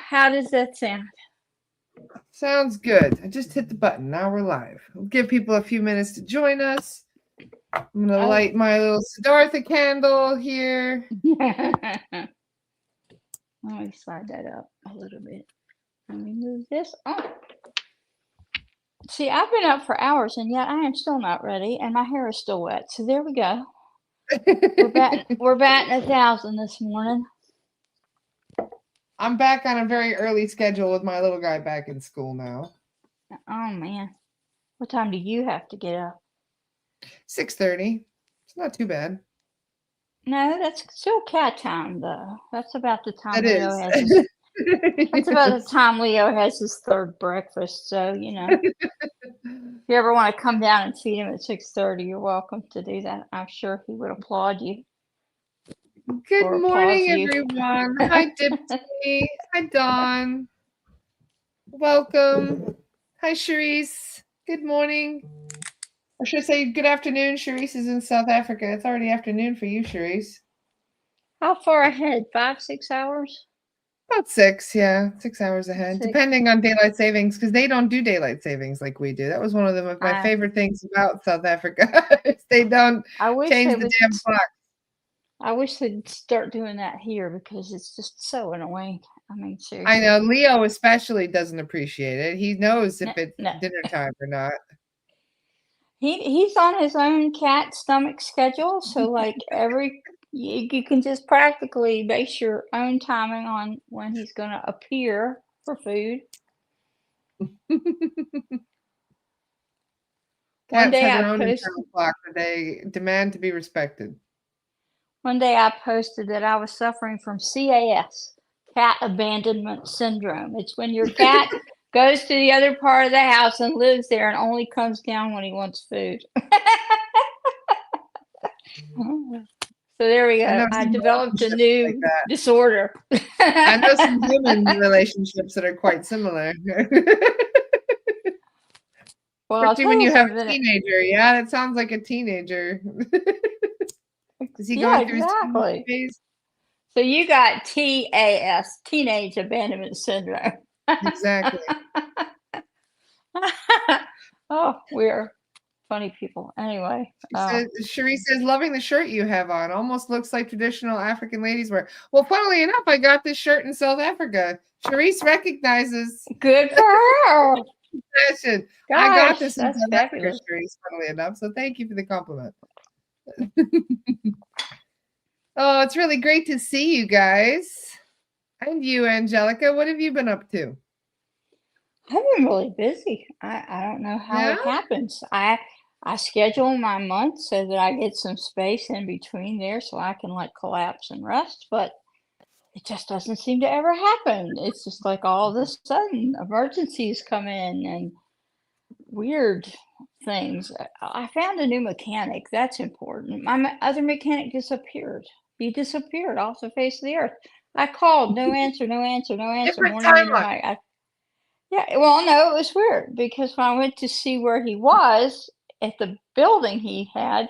How does that sound? Sounds good. I just hit the button. Now we're live. We'll give people a few minutes to join us. I'm going to light my little Siddhartha candle here. Let me slide that up a little bit. Let me move this. Oh. See, I've been up for hours and yet I am still not ready and my hair is still wet. So there we go. We're batting 1,000 this morning. I'm back on a very early schedule with my little guy back in school now. Oh man. What time do you have to get up? 6:30. It's not too bad. No, that's still cat time though. That's about the time It Leo is. has his That's about the time Leo has his third breakfast. So, if you ever want to come down and feed him at 6:30, you're welcome to do that. I'm sure he would applaud you. Good morning, everyone. Hi, Dipsy. Hi, Dawn. Welcome. Hi, Charisse. Good morning. I should say good afternoon. Charisse is in South Africa. It's already afternoon for you, Charisse. How far ahead? 5, 6 hours? About 6, yeah. 6 hours ahead, depending on daylight savings, because they don't do daylight savings like we do. That was one of my favorite things about South Africa. They don't change the damn clock. I wish they'd start doing that here because it's just so annoying. I mean, seriously. I know Leo especially doesn't appreciate it. He knows if it's dinner time or not. He's on his own cat stomach schedule, so like you can just practically base your own timing on when he's going to appear for food. Cats have their own internal clock that they demand to be respected. One day I posted that I was suffering from CAS, cat abandonment syndrome. It's when your cat goes to the other part of the house and lives there and only comes down when he wants food. So there we go. I developed a new disorder. I know some human relationships that are quite similar. Well, especially when you have a teenager. Yeah, that sounds like a teenager. Is he going through his phase? So you got TAS, teenage abandonment syndrome. Exactly. Oh, we're funny people. Anyway. Cherie says, loving the shirt you have on. Almost looks like traditional African ladies wear. Well, funnily enough, I got this shirt in South Africa. Charisse recognizes. Good for her. Fashion. I got this in South Africa, Charisse, funnily enough. So thank you for the compliment. Oh, it's really great to see you guys. And you, Angelica, what have you been up to? I've been really busy. I don't know how it happens. I schedule my month so that I get some space in between there so I can like collapse and rest, but it just doesn't seem to ever happen. It's just like all of a sudden emergencies come in and weird things. I found a new mechanic. That's important. My other mechanic disappeared. He disappeared off the face of the earth. I called, no answer, no answer, no answer. Different timeline. Yeah, well, no, it was weird because when I went to see where he was at the building he had,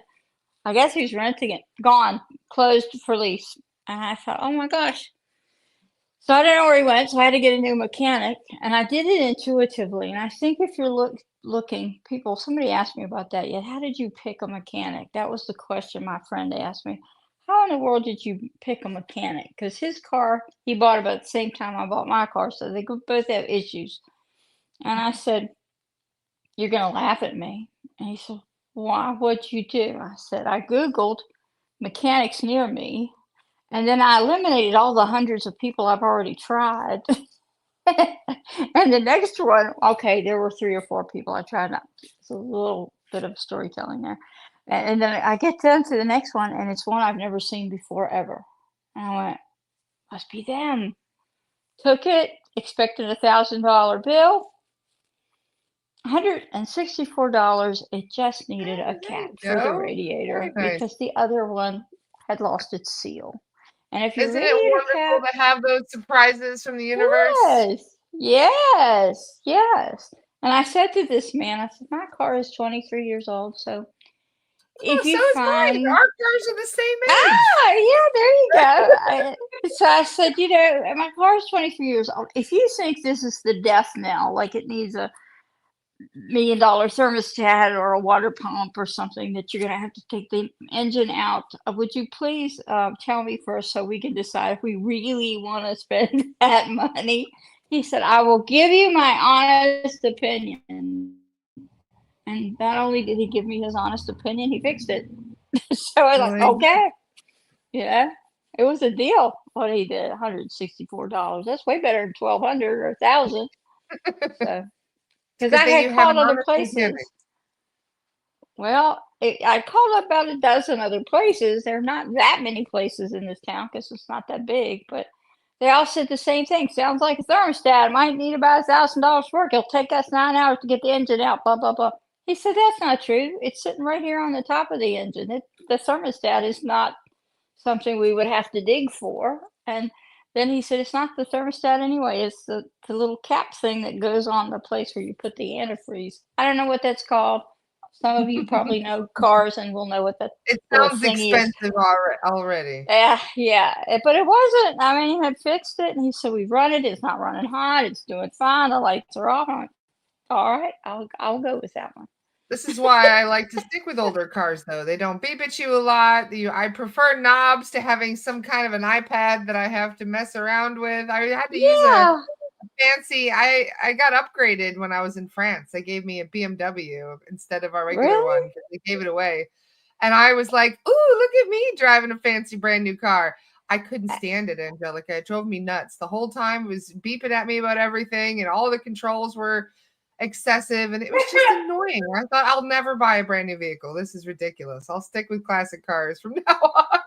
I guess he was renting it, gone, closed for lease. And I thought, oh my gosh. So I didn't know where he went, so I had to get a new mechanic. And I did it intuitively. And I think if you're looking, somebody asked me about that yet. How did you pick a mechanic? That was the question my friend asked me. How in the world did you pick a mechanic? Because his car, he bought about the same time I bought my car, so they both have issues. And I said, you're going to laugh at me. And he said, why? What'd you do? I said, I Googled mechanics near me, and then I eliminated all the hundreds of people I've already tried. And the next one, okay, there were 3 or 4 people I tried. It's a little bit of storytelling there. And then I get down to the next one, and it's one I've never seen before ever. And I went, must be them. Took it, expected $1,000 bill. $164. It just needed a cap for the radiator because the other one had lost its seal. And if isn't it wonderful to have those surprises from the universe? Yes. And I said to this man, I said, my car is 23 years old, so if so you is find, mine. Our cars are the same age. yeah, there you go. So I said, my car's 23 years old. If you think this is the death knell, like it needs a $1 million thermostat or a water pump or something that you're going to have to take the engine out, would you please tell me first so we can decide if we really want to spend that money? He said, I will give you my honest opinion. And not only did he give me his honest opinion, he fixed it. So I was like, okay. Yeah, it was a deal what he did, $164. That's way better than $1,200 or $1,000. So, because I had called other places. Well, I called up about a dozen other places. There are not that many places in this town because it's not that big, but they all said the same thing. Sounds like a thermostat. Might need about $1,000 work. It'll take us 9 hours to get the engine out. Blah blah blah. He said that's not true. It's sitting right here on the top of the engine. The thermostat is not something we would have to dig for. And then he said it's not the thermostat anyway. It's the little cap thing that goes on the place where you put the antifreeze. I don't know what that's called. Some of you probably know cars and will know what that it little sounds thingy expensive already. Yeah, but it wasn't. I mean, he had fixed it, and he said we've run it. It's not running hot. It's doing fine. The lights are off. I'm like, all right, I'll go with that one. This is why I like to stick with older cars, though. They don't beep at you a lot. I prefer knobs to having some kind of an iPad that I have to mess around with. I had to use a fancy. I got upgraded when I was in France. They gave me a BMW instead of our regular one. They gave it away. And I was like, ooh, look at me driving a fancy brand new car. I couldn't stand it, Angelica. It drove me nuts. The whole time it was beeping at me about everything, and all the controls were excessive, and it was just annoying. I thought I'll never buy a brand new vehicle. This is ridiculous. I'll stick with classic cars from now on.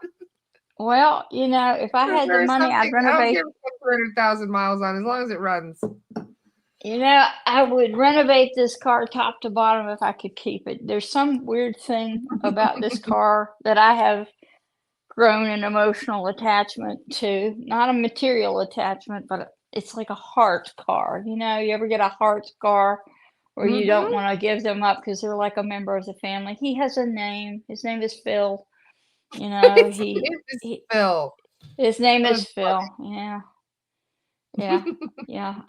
Well, if I had the money, I'd renovate. I don't give 200,000 miles on as long as it runs. I would renovate this car top to bottom if I could keep it. There's some weird thing about this car that I have grown an emotional attachment to. Not a material attachment, but it's like a heart car. You ever get a heart car where you don't want to give them up because they're like a member of the family? He has a name. His name is Phil. His name is Phil. His name is Phil. Yeah.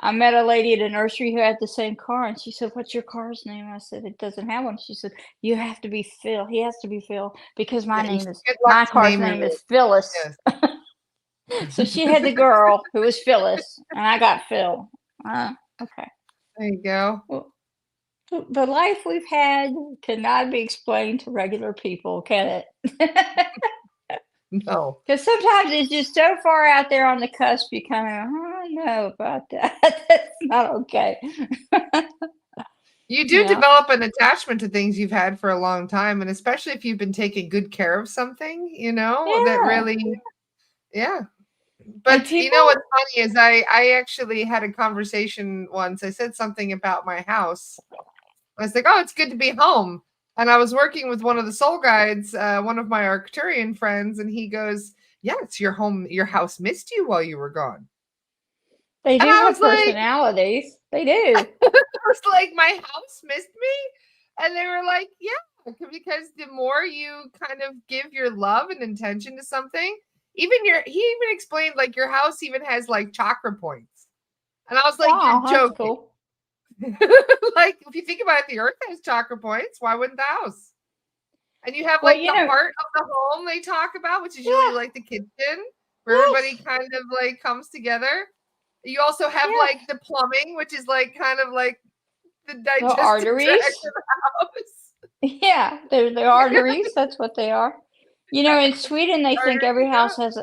I met a lady at a nursery who had the same car, and she said, "What's your car's name?" I said, "It doesn't have one." She said, "You have to be Phil. He has to be Phil because my car's name is Phyllis." Yes. So she had the girl who was Phyllis, and I got Phil. Okay. There you go. Well, the life we've had cannot be explained to regular people, can it? No. Because sometimes it's just so far out there on the cusp, you kind of, I don't know about that. That's not okay. You do develop an attachment to things you've had for a long time, and especially if you've been taking good care of something, that really, But what's funny is I actually had a conversation once. I said something about my house. I was like, oh, it's good to be home. And I was working with one of the soul guides, one of my Arcturian friends, and he goes, yeah, it's your home. Your house missed you while you were gone. They do have personalities. They do. I was like, my house missed me? And they were like, yeah, because the more you kind of give your love and intention to something, he even explained like your house even has like chakra points. And I was like, you're joking. Cool. Like, if you think about it, the earth has chakra points. Why wouldn't the house? And you have like the heart of the home they talk about, which is usually like the kitchen, where everybody kind of like comes together. You also have like the plumbing, which is like kind of like the digestive arteries. Tract of the house. Yeah, they're the arteries. That's what they are. In Sweden, they think every house has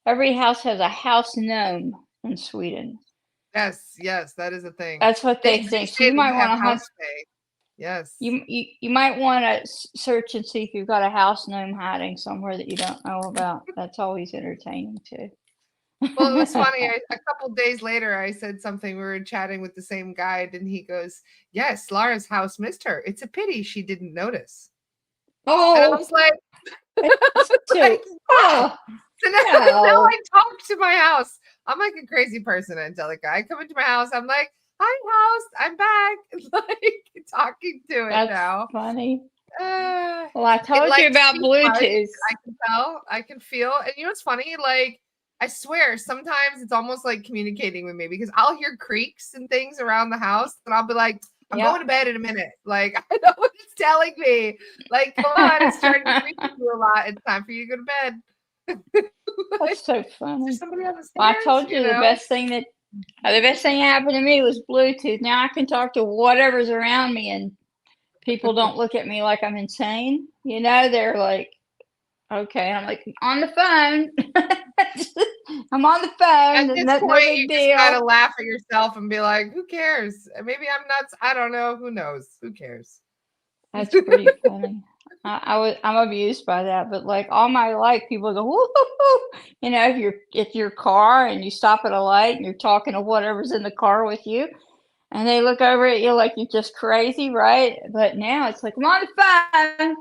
a house gnome in Sweden. Yes, that is a thing. That's what they think. So you might want to hunt. Yes. You might want to search and see if you've got a house gnome hiding somewhere that you don't know about. That's always entertaining too. Well, it was funny. A couple days later, I said something. We were chatting with the same guide, and he goes, "Yes, Lara's house missed her. It's a pity she didn't notice." Oh, and I was like, wow. So now I talk to my house. I'm like a crazy person, Angelica. I come into my house. I'm like, "Hi, house. I'm back." Like talking to it now. Funny. Well, I told you about Bluetooth. I can tell. I can feel. And you know what's funny? Like, I swear, sometimes it's almost like communicating with me because I'll hear creaks and things around the house, and I'll be like, I'm going to bed in a minute. Like, I know what it's telling me. Like, come on, it's starting to creak you a lot. It's time for you to go to bed. That's so funny. Is there somebody on the stairs? Well, I told you the best thing that happened to me was Bluetooth. Now I can talk to whatever's around me, and people don't look at me like I'm insane. You know, they're like, okay. I'm like, on the phone. I'm on the phone. At this no point, big you deal. just gotta laugh at yourself and be like, who cares? Maybe I'm nuts. I don't know. Who knows? Who cares? That's pretty funny. I'm amused by that, but like all my life, people go, woo-hoo-hoo. You know, if your car and you stop at a light and you're talking to whatever's in the car with you, and they look over at you like you're just crazy, right? But now it's like, I'm on the phone.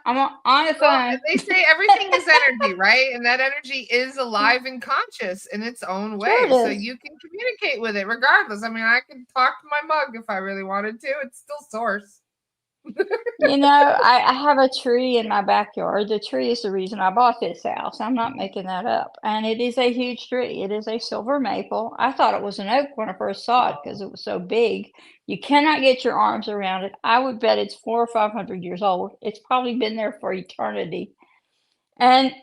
I'm on the phone. Well, they say everything is energy, right? And that energy is alive and conscious in its own way. Sure so you can communicate with it regardless. I mean, I can talk to my mug if I really wanted to. It's still source. You know, I have a tree in my backyard. The tree is the reason I bought this house. I'm not making that up. And it is a huge tree. It is a silver maple. I thought it was an oak when I first saw it because it was so big. You cannot get your arms around it. I would bet it's 400 or 500 years old. It's probably been there for eternity. And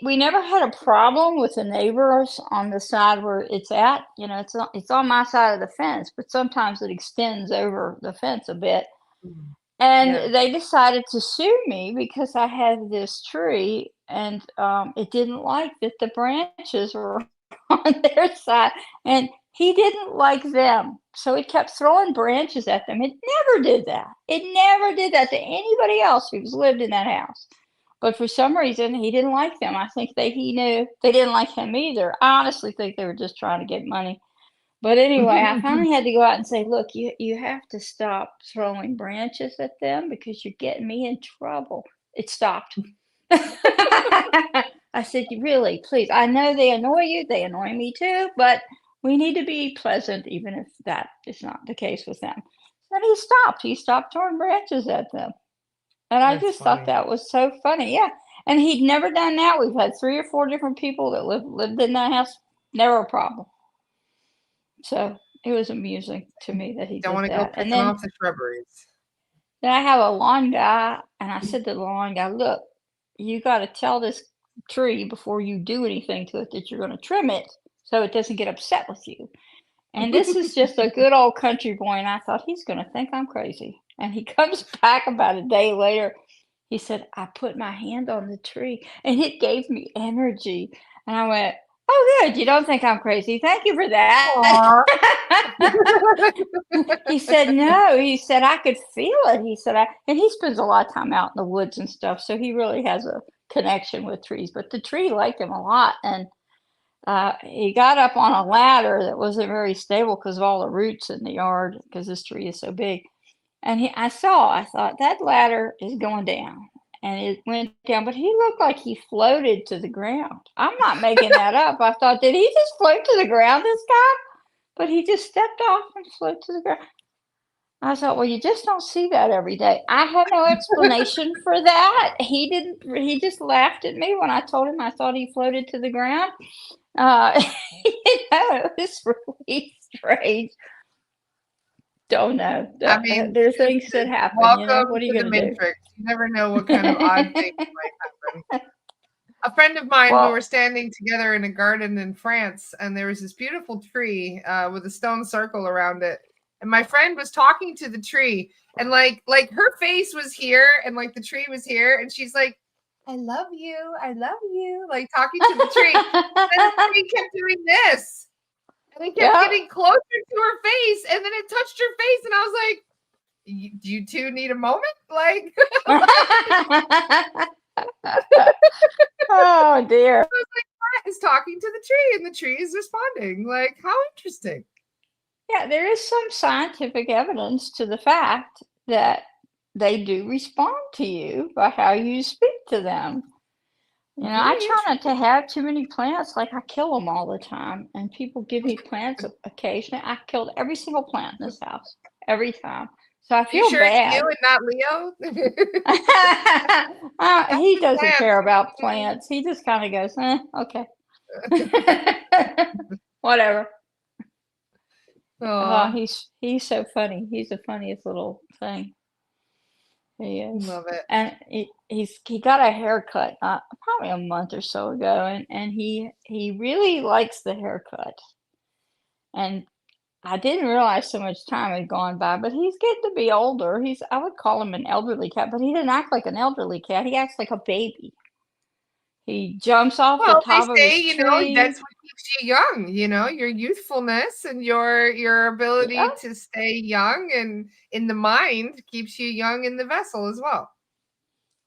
we never had a problem with the neighbors on the side where it's at. You know, it's on my side of the fence, but sometimes it extends over the fence a bit. And they decided to sue me because I had this tree and it didn't like that the branches were on their side. And he didn't like them. So it kept throwing branches at them. It never did that. It never did that to anybody else who's lived in that house. But for some reason, he didn't like them. I think he knew they didn't like him either. I honestly think they were just trying to get money. But anyway, I finally had to go out and say, look, you have to stop throwing branches at them because you're getting me in trouble. It stopped. I said, really, please. I know they annoy you. They annoy me too, but we need to be pleasant, even if that is not the case with them. And he stopped. He stopped throwing branches at them. And I just thought that was so funny. Yeah. And he'd never done that. We've had 3 or 4 different people that lived in that house. Never a problem. So it was amusing to me that he don't want to did go that. picking off the shrubberies. Then I have a lawn guy, and I said to the lawn guy, look, you got to tell this tree before you do anything to it that you're going to trim it so it doesn't get upset with you. And this is just a good old country boy, and I thought he's going to think I'm crazy. And he comes back about a day later. He said, I put my hand on the tree, and it gave me energy. And I went, oh, good. You don't think I'm crazy. Thank you for that. He said, no. He said, I could feel it. He said, and he spends a lot of time out in the woods and stuff. So he really has a connection with trees. But the tree liked him a lot. And he got up on a ladder that wasn't very stable because of all the roots in the yard because this tree is so big. And I thought, that ladder is going down. And it went down, but he looked like he floated to the ground. I'm not making that up. I thought, did he just float to the ground, this guy? But he just stepped off and floated to the ground. I thought, well, you just don't see that every day. I had no explanation for that. He just laughed at me when I told him I thought he floated to the ground. It was really strange. Don't know. I mean, there are things that happen. Welcome what are you to the going to do? Matrix. You never know what kind of odd things might happen. A friend of mine, we were standing together in a garden in France, and there was this beautiful tree with a stone circle around it. And my friend was talking to the tree, and like her face was here, and like the tree was here, and she's like, "I love you, like talking to the tree." And the tree kept doing this. And it kept getting closer to her face, and then it touched her face, and I was like, "Do you two need a moment?" Like, oh dear! I was like, "Matt is talking to the tree, and the tree is responding." Like, how interesting! Yeah, there is some scientific evidence to the fact that they do respond to you by how you speak to them. You know, I try not to have too many plants. Like, I kill them all the time. And people give me plants occasionally. I killed every single plant in this house. Every time. So I feel bad. You and not Leo? He doesn't care about plants. He just kind of goes, okay. Whatever. He's so funny. He's the funniest little thing. He is. Love it. And he got a haircut probably a month or so ago, and he really likes the haircut. And I didn't realize so much time had gone by, but he's getting to be older. I would call him an elderly cat, but he didn't act like an elderly cat. He acts like a baby. He jumps off the top of his tree. That's what keeps you young, your youthfulness and your ability to stay young and in the mind keeps you young in the vessel as well.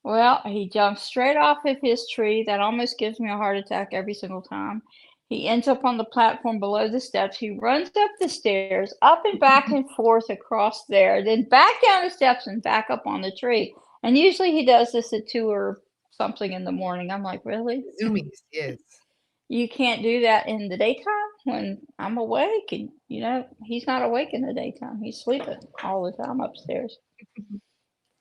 Well, he jumps straight off of his tree. That almost gives me a heart attack every single time. He ends up on the platform below the steps. He runs up the stairs, up and back and forth across there, then back down the steps and back up on the tree. And usually he does this at 2 or something in the morning. I'm like, really? Zoomies, yes. You can't do that in the daytime when I'm awake, and he's not awake in the daytime. He's sleeping all the time upstairs.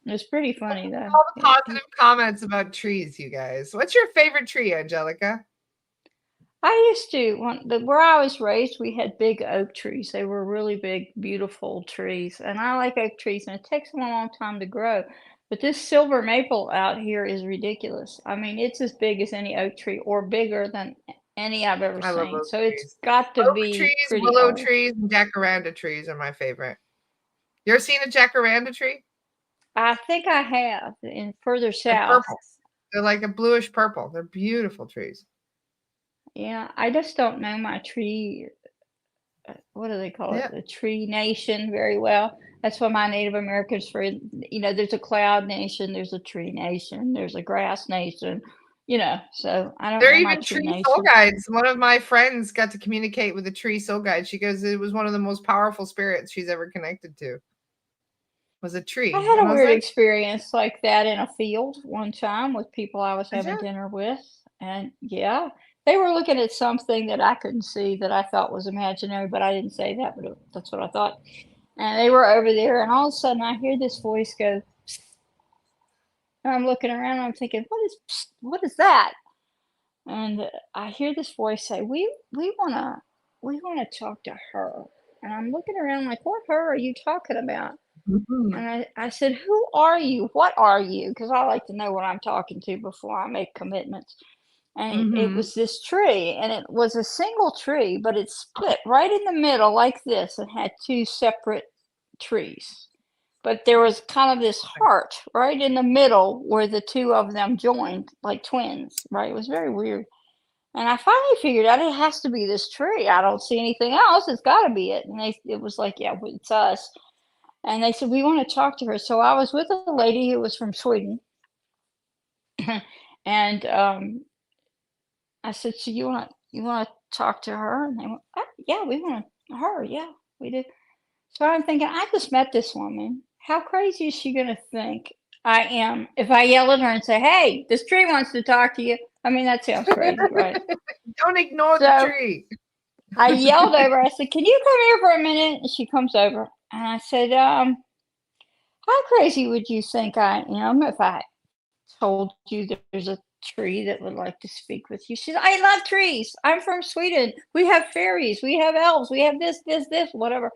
It's pretty funny though. All the positive comments about trees, you guys. What's your favorite tree, Angelica? I used to, where I was raised, we had big oak trees. They were really big, beautiful trees. And I like oak trees, and it takes them a long time to grow. But this silver maple out here is ridiculous. I mean, it's as big as any oak tree or bigger than any I've ever seen. So it's got to be trees, pretty willow old. trees, and jacaranda trees are my favorite. You ever seen a jacaranda tree? I think I have in further south. They're purple. They're like a bluish purple. They're beautiful trees. Yeah, I just don't know my tree. What do they call it? The tree nation very well. That's what my Native Americans friend, there's a cloud nation, there's a tree nation, there's a grass nation, so I don't know. They're even tree soul guides. One of my friends got to communicate with a tree soul guide. She goes, it was one of the most powerful spirits she's ever connected to. Was a tree. I had a weird experience like that in a field one time with people I was having dinner with. And they were looking at something that I couldn't see that I thought was imaginary, but I didn't say that, but that's what I thought. And they were over there, and all of a sudden I hear this voice go, psst. And I'm looking around, and I'm thinking, what is that? And I hear this voice say, we want to talk to her. And I'm looking around like, what her are you talking about? Mm-hmm. And I said, who are you? What are you? Because I like to know what I'm talking to before I make commitments. And it was this tree, and it was a single tree, but it split right in the middle like this and had 2 separate trees. But there was kind of this heart right in the middle where the 2 of them joined like twins, right? It was very weird. And I finally figured out it has to be this tree. I don't see anything else. It's got to be it. And it was like, yeah, it's us. And they said, we want to talk to her. So I was with a lady who was from Sweden. And I said, so you want to talk to her? And they went, yeah, we want her. Yeah, we do. So I'm thinking, I just met this woman. How crazy is she going to think I am if I yell at her and say, hey, this tree wants to talk to you? I mean, that sounds crazy, right? Don't ignore the tree. I yelled over. I said, can you come here for a minute? And she comes over. And I said, how crazy would you think I am if I told you there's a tree that would like to speak with you? She said, I love trees. I'm from Sweden. We have fairies. We have elves. We have this, whatever.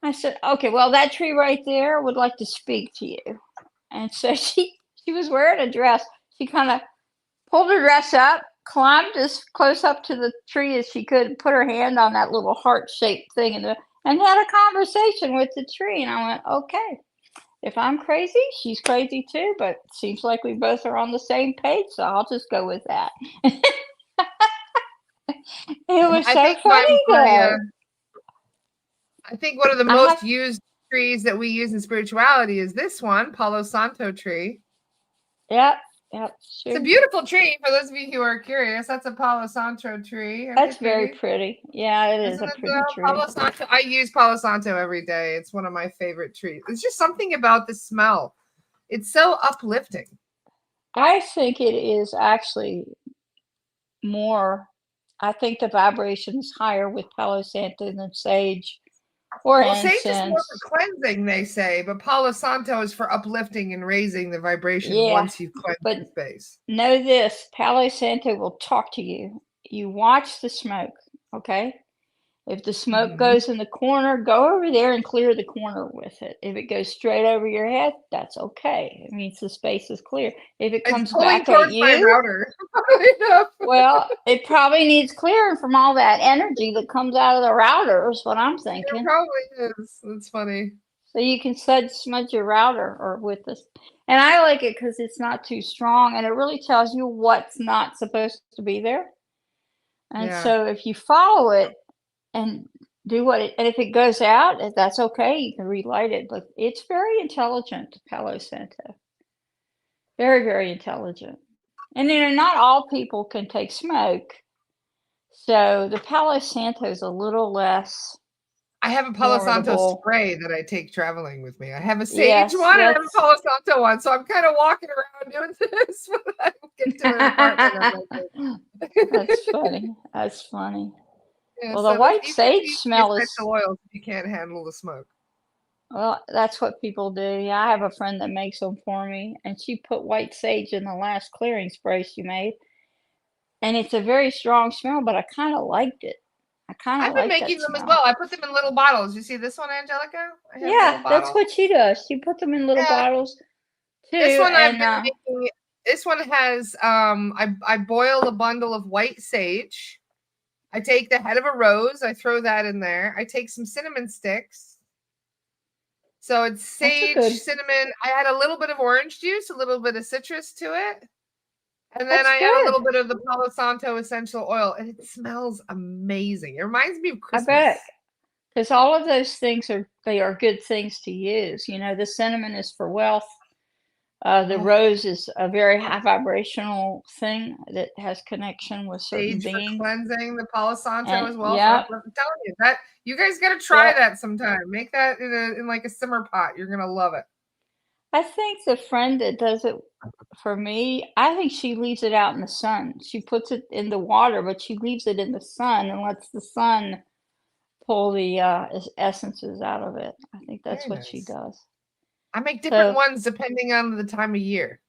I said, okay, well, that tree right there would like to speak to you. And so she was wearing a dress. She kind of pulled her dress up, climbed as close up to the tree as she could, put her hand on that little heart-shaped thing and had a conversation with the tree. And I went, okay, if I'm crazy, she's crazy too, but it seems like we both are on the same page, so I'll just go with that. It was so funny though. I think one of the most used trees that we use in spirituality is this one, Palo Santo tree. Yep. Sure. It's a beautiful tree. For those of you who are curious, that's a Palo Santo tree. That's very pretty. Yeah, it is a pretty tree. Palo Santo. I use Palo Santo every day. It's one of my favorite trees. It's just something about the smell. It's so uplifting. I think it is actually more. I think the vibration is higher with Palo Santo than sage or well, sage is more incense. for cleansing, they say, but Palo Santo is for uplifting and raising the vibration once you've cleansed the space. Know this, Palo Santo will talk to you. You watch the smoke, okay? If the smoke goes in the corner, go over there and clear the corner with it. If it goes straight over your head, that's okay. It means the space is clear. If it comes back at you, my router. well, it probably needs clearing from all that energy that comes out of the router is what I'm thinking. It probably is. That's funny. So you can smudge your router or with this. And I like it because it's not too strong and it really tells you what's not supposed to be there. And so if you follow it and do what it, and if it goes out, that's okay. You can relight it, but it's very intelligent, Palo Santo. Very, very intelligent. And not all people can take smoke. So the Palo Santo is a little less. I have a Palo Santo spray that I take traveling with me. I have a sage one and I have a Palo Santo one. So I'm kind of walking around doing this when I get to an apartment. That's funny. That's funny. Yeah, well, the white sage smell is oils if you can't handle the smoke. Well, that's what people do. Yeah, I have a friend that makes them for me, and she put white sage in the last clearing spray she made. And it's a very strong smell, but I kind of liked it. I've been making them as well. I put them in little bottles. You see this one, Angelica? Yeah, that's what she does. She puts them in little bottles too. This one I've been making. This one has I boil a bundle of white sage. I take the head of a rose. I throw that in there. I take some cinnamon sticks. So it's sage, cinnamon. I add a little bit of orange juice, a little bit of citrus to it. And then I add a little bit of the Palo Santo essential oil, and it smells amazing. It reminds me of Christmas. I bet, because all of those things are good things to use. The cinnamon is for wealth. The rose is a very high vibrational thing that has connection with certain beings. For cleansing, the Palo Santo as well. Yeah, I'm telling you that you guys got to try that sometime. Make that in like a simmer pot. You're gonna love it. I think the friend that does it for me, I think she leaves it out in the sun. She puts it in the water, but she leaves it in the sun and lets the sun pull the essences out of it. I think that's what she does. I make different ones depending on the time of year.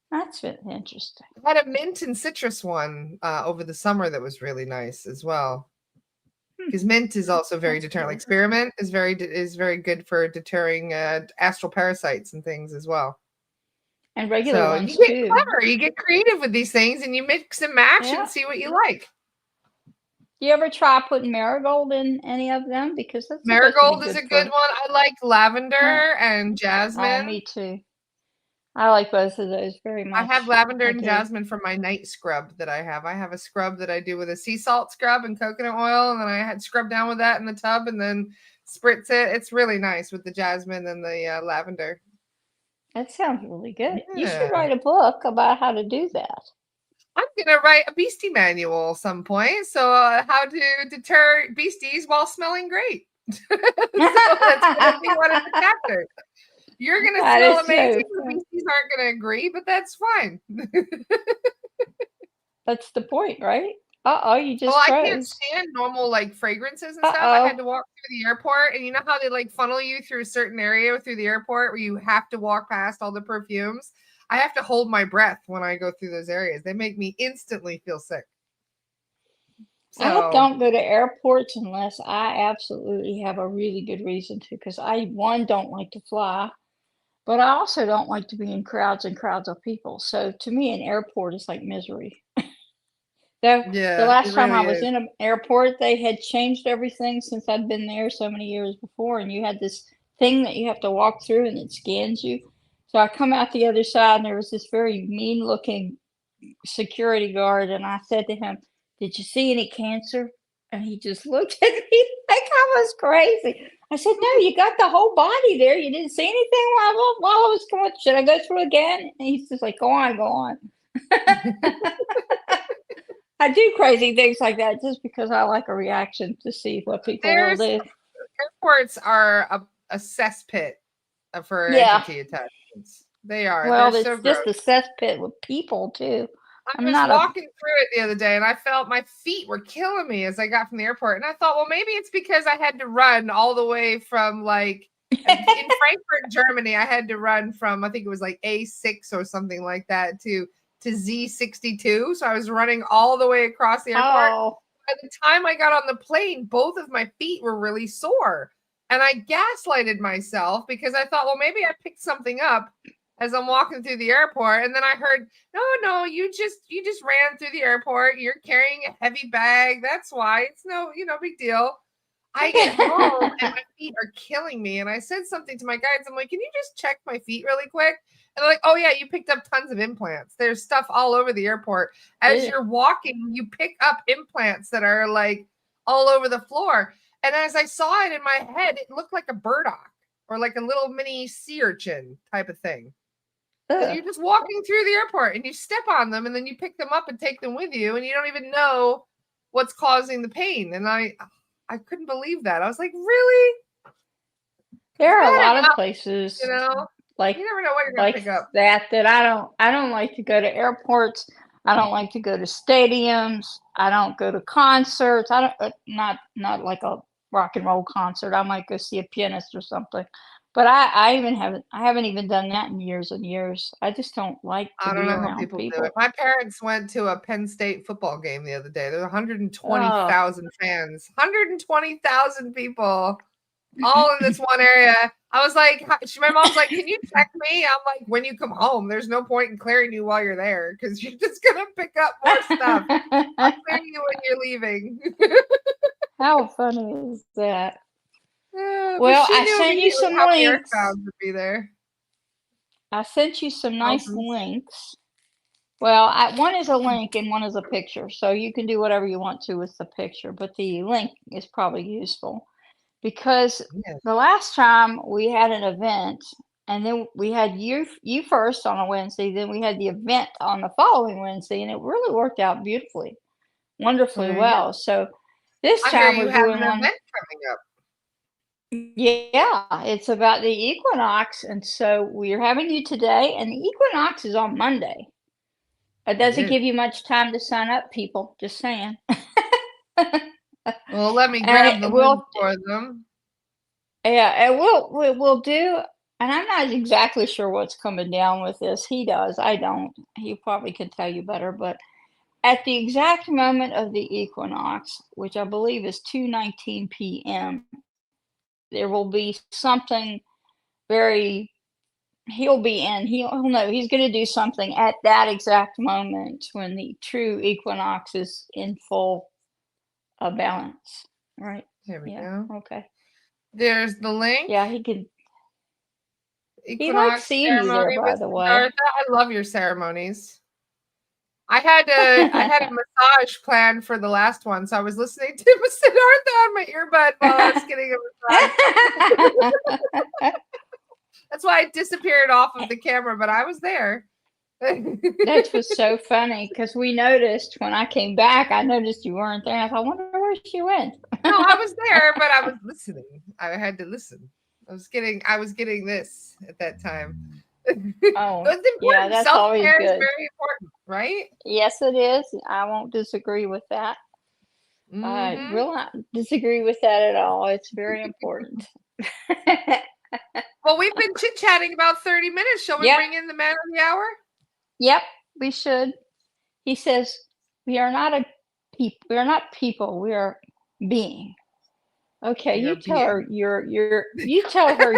That's interesting. I had a mint and citrus one over the summer that was really nice as well. Because mint is also very deterrent. Like spearmint is very good for deterring astral parasites and things as well. And regular ones you get clever. You get creative with these things, and you mix and match and see what you like. Do you ever try putting marigold in any of them? Because that's marigold is a good one. I like lavender and jasmine. Oh, me too. I like both of those very much. I have lavender and jasmine for my night scrub that I have. I have a scrub that I do with a sea salt scrub and coconut oil, and then I had scrub down with that in the tub and then spritz it. It's really nice with the jasmine and the lavender. That sounds really good. Yeah. You should write a book about how to do that. I'm going to write a beastie manual at some point. So how to deter beasties while smelling great. So that's going to be one of the chapters. You're going to smell amazing. The beasties aren't going to agree, but that's fine. That's the point, right? You just I can't stand normal fragrances and stuff. I had to walk through the airport, and you know how they funnel you through a certain area through the airport where you have to walk past all the perfumes. I have to hold my breath when I go through those areas. They make me instantly feel sick. So, I don't go to airports unless I absolutely have a really good reason to, because I don't like to fly, but I also don't like to be in crowds and crowds of people. So to me, an airport is like misery. The last time I was in an airport, they had changed everything since I'd been there so many years before, and you had this thing that you have to walk through and it scans you. So I come out the other side, and there was this very mean-looking security guard, and I said to him, "Did you see any cancer?" And he just looked at me like I was crazy. I said, "No, you got the whole body there. You didn't see anything while I was going. Should I go through again?" And he's just like, "Go on, go on." I do crazy things like that just because I like a reaction to see what people will do. Airports are a cesspit for entity attachments. They are. Well, it's just a cesspit with people too. I was walking through it the other day and I felt my feet were killing me as I got from the airport. And I thought, well, maybe it's because I had to run all the way from like in Frankfurt, Germany. I had to run from, I think it was like A6 or something like that to Z62. So I was running all the way across the airport. Oh. By the time I got on the plane, both of my feet were really sore. And I gaslighted myself because I thought, well, maybe I picked something up as I'm walking through the airport. And then I heard, no, you just ran through the airport. You're carrying a heavy bag. That's why. It's no big deal. I get home and my feet are killing me. And I said something to my guides. I'm like, can you just check my feet really quick? And they're like, oh yeah, you picked up tons of implants. There's stuff all over the airport. As you're walking, you pick up implants that are like all over the floor. And as I saw it in my head, it looked like a burdock or like a little mini sea urchin type of thing. You're just walking through the airport and you step on them and then you pick them up and take them with you and you don't even know what's causing the pain. And I couldn't believe that. I was like, really? There are a lot of places, like you never know what you're gonna pick up. That I don't like to go to airports. I don't like to go to stadiums. I don't go to concerts. I don't not like a rock and roll concert. I might go see a pianist or something. But I haven't even done that in years and years. I just don't like to be around people. Do it. My parents went to a Penn State football game the other day. There were 120,000 fans, 120,000 people, all in this one area. I was like, my mom's like, can you check me? I'm like, when you come home, there's no point in clearing you while you're there because you're just gonna pick up more stuff. I'll clear you when you're leaving. How funny is that? Well, I sent you some links. Be there. I sent you some nice links. Well, one is a link and one is a picture, so you can do whatever you want to with the picture, but the link is probably useful because the last time we had an event and then we had you first on a Wednesday, then we had the event on the following Wednesday, and it really worked out beautifully, wonderfully well. So this time we're doing one event coming up. Yeah, it's about the equinox, and so we're having you today, and the equinox is on Monday. It doesn't give you much time to sign up, people. Just saying. Well, let me grab the link for them. Yeah, and we'll do. And I'm not exactly sure what's coming down with this. He does. I don't. He probably can tell you better, but at the exact moment of the equinox, which I believe is 2:19 p.m., there will be something he'll know he's going to do something at that exact moment when the true equinox is in full balance. Right. Here we go. Okay. There's the link. Yeah, he can. Equinox he likes seeing you there, by the way. I love your ceremonies. I had a massage plan for the last one, so I was listening to Siddhartha on my earbud while I was getting a massage. That's why I disappeared off of the camera, but I was there. That was so funny because we noticed when I came back, I noticed you weren't there. I thought, I wonder where she went. No, I was there, but I was listening. I had to listen. I was getting this at that time. Oh, that's important. Yeah, that's always good. Is very important, right? Yes, it is. I won't disagree with that. I will not disagree with that at all. It's very important. Well, we've been chit-chatting about 30 minutes. Shall we bring in the man of the hour? Yep, we should. He says, we are not people. We are being. Okay, you tell her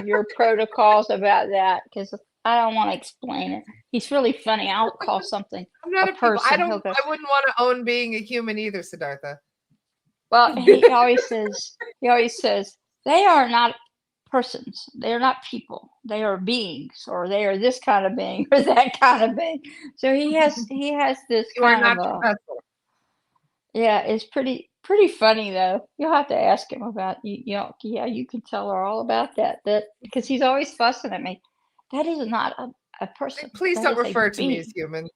your protocols about that because I don't want to explain it. He's really funny. I'll call something. I'm not a person. I wouldn't want to own being a human either, Siddhartha. Well, he always says they are not persons. They are not people. They are beings, or they are this kind of being or that kind of being. So he has this kind of yeah, it's pretty funny though. You'll have to ask him about you can tell her all about that because he's always fussing at me. That is not a person. Please don't refer to me as human.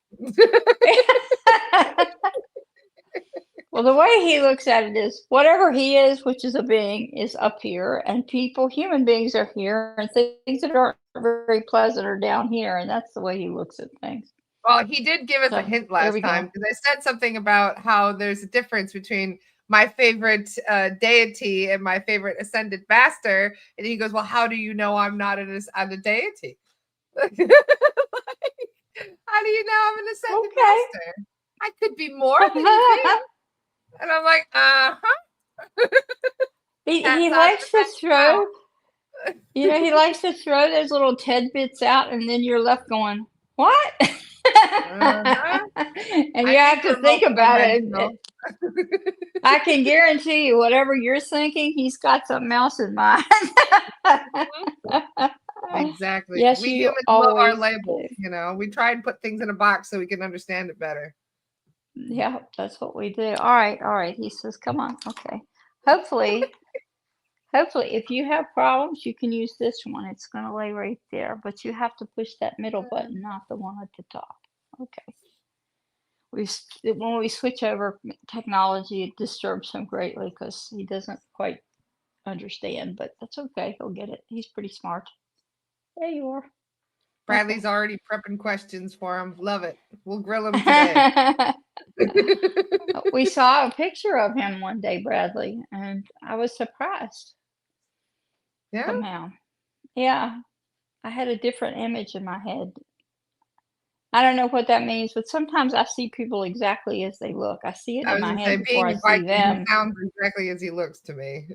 Well, the way he looks at it is whatever he is, which is a being, is up here, and human beings are here, and things that aren't very pleasant are down here, and that's the way he looks at things. Well, he did give us So, a hint last time because I said something about how there's a difference between my favorite deity and my favorite ascended master. And he goes, well, how do you know I'm not a deity? Like, how do you know I'm an ascended master? I could be more than you think. And I'm like, he likes to throw, he likes to throw those little tidbits out, and then you're left going, what? And you have to think about it. I can guarantee you, whatever you're thinking, he's got something else in mind. Exactly. Yes, we you humans love our labels. We try and put things in a box so we can understand it better. Yeah, that's what we do. All right. He says, come on. Okay. Hopefully, if you have problems, you can use this one. It's going to lay right there, but you have to push that middle button, not the one at the top. Okay. When we switch over technology, it disturbs him greatly because he doesn't quite understand, but that's okay. He'll get it. He's pretty smart. There you are. Bradley's already prepping questions for him. Love it. We'll grill him today. We saw a picture of him one day, Bradley, and I was surprised. Yeah? Somehow. Yeah. I had a different image in my head. I don't know what that means, but sometimes I see people exactly as they look. I see it in my head before I see them. He sounds exactly as he looks to me.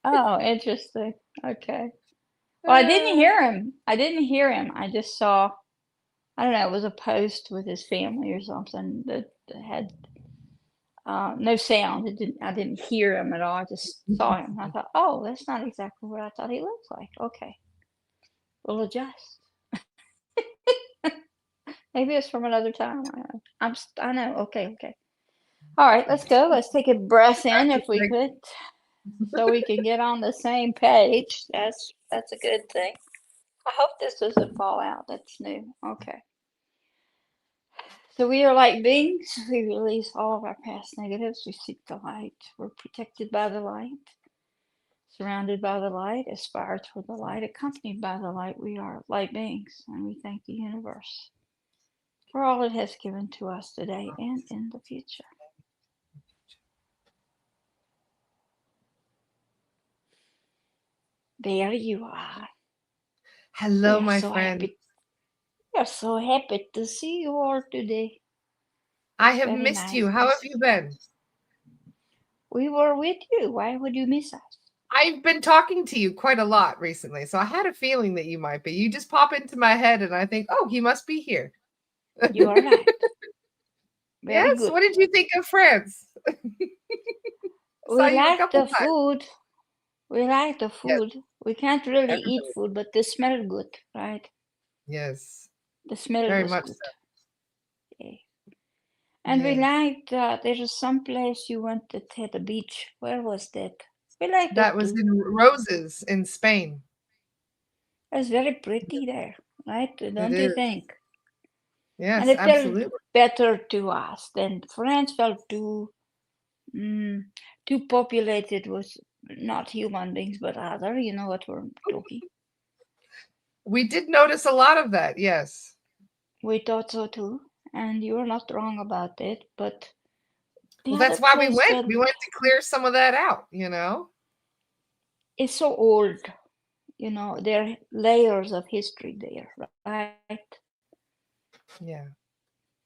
Oh, interesting. Okay. Well, I didn't hear him. I just saw, I don't know, it was a post with his family or something that had no sound. I didn't hear him at all. I just saw him. I thought, oh, that's not exactly what I thought he looks like. Okay. We'll adjust. Maybe it's from another time. I know. Okay. All right, let's go. Let's take a breath in if we could, so we can get on the same page. That's a good thing. I hope this doesn't fall out. That's new. Okay. So we are like beings. We release all of our past negatives. We seek the light. We're protected by the light, surrounded by the light, aspire toward the light, accompanied by the light. We are light beings, and we thank the universe for all it has given to us today and in the future. There you are. Hello, my friend. We are so happy to see you all today. I have missed you. How have you been? We were with you. Why would you miss us? I've been talking to you quite a lot recently, so I had a feeling that you might be. You just pop into my head, and I think, oh, he must be here. You are right. Yes. Good. What did you think of France? We like the food. We like the food. Yes. We can't really eat food, but they smell good, right? Yes. The smell very was much good. So. Yeah. And we liked, there's some place you went that had a beach. Where was that? We liked that was in Roses in Spain. It was very pretty there, right? Don't you think? Yes, and it absolutely. felt better to us than France felt too populated with not human beings but other. You know what we're talking. We did notice a lot of that. Yes, we thought so too, and you're not wrong about it. But well, that's why we went. We went to clear some of that out. It's so old. There are layers of history there, right? Yeah.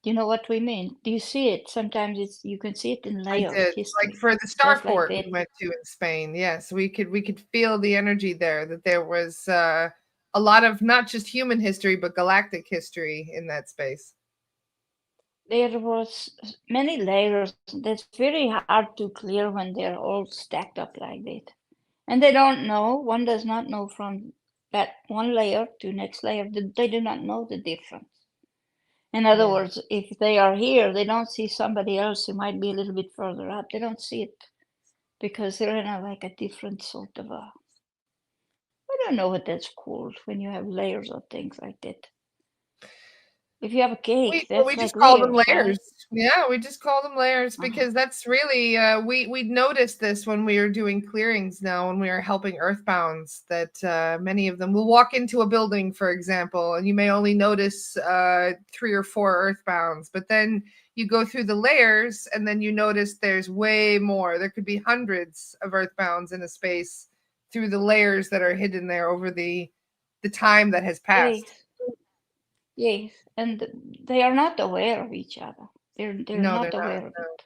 You know what we mean? Do you see it? Sometimes you can see it in layers. I did. Like for the starport we went to in Spain. Yes, we could feel the energy there. That there was a lot of not just human history but galactic history in that space. There was many layers. That's very hard to clear when they're all stacked up like that. And they don't know. One does not know from that one layer to next layer. They do not know the difference. In other words, if they are here, they don't see somebody else who might be a little bit further up. They don't see it because they're in a different sort of a. I don't know what that's called when you have layers of things like that. If you have a cake, We that's just like call them layers, layers. right? Yeah, we just call them layers because that's really we noticed this when we were doing clearings now when we are helping earthbounds that many of them will walk into a building, for example, and you may only notice 3 or 4 earthbounds, but then you go through the layers and then you notice there's way more. There could be hundreds of earthbounds in a space through the layers that are hidden there over the time that has Yes, passed. yes, and they are not aware of each other. They're No, they're not not. aware of it.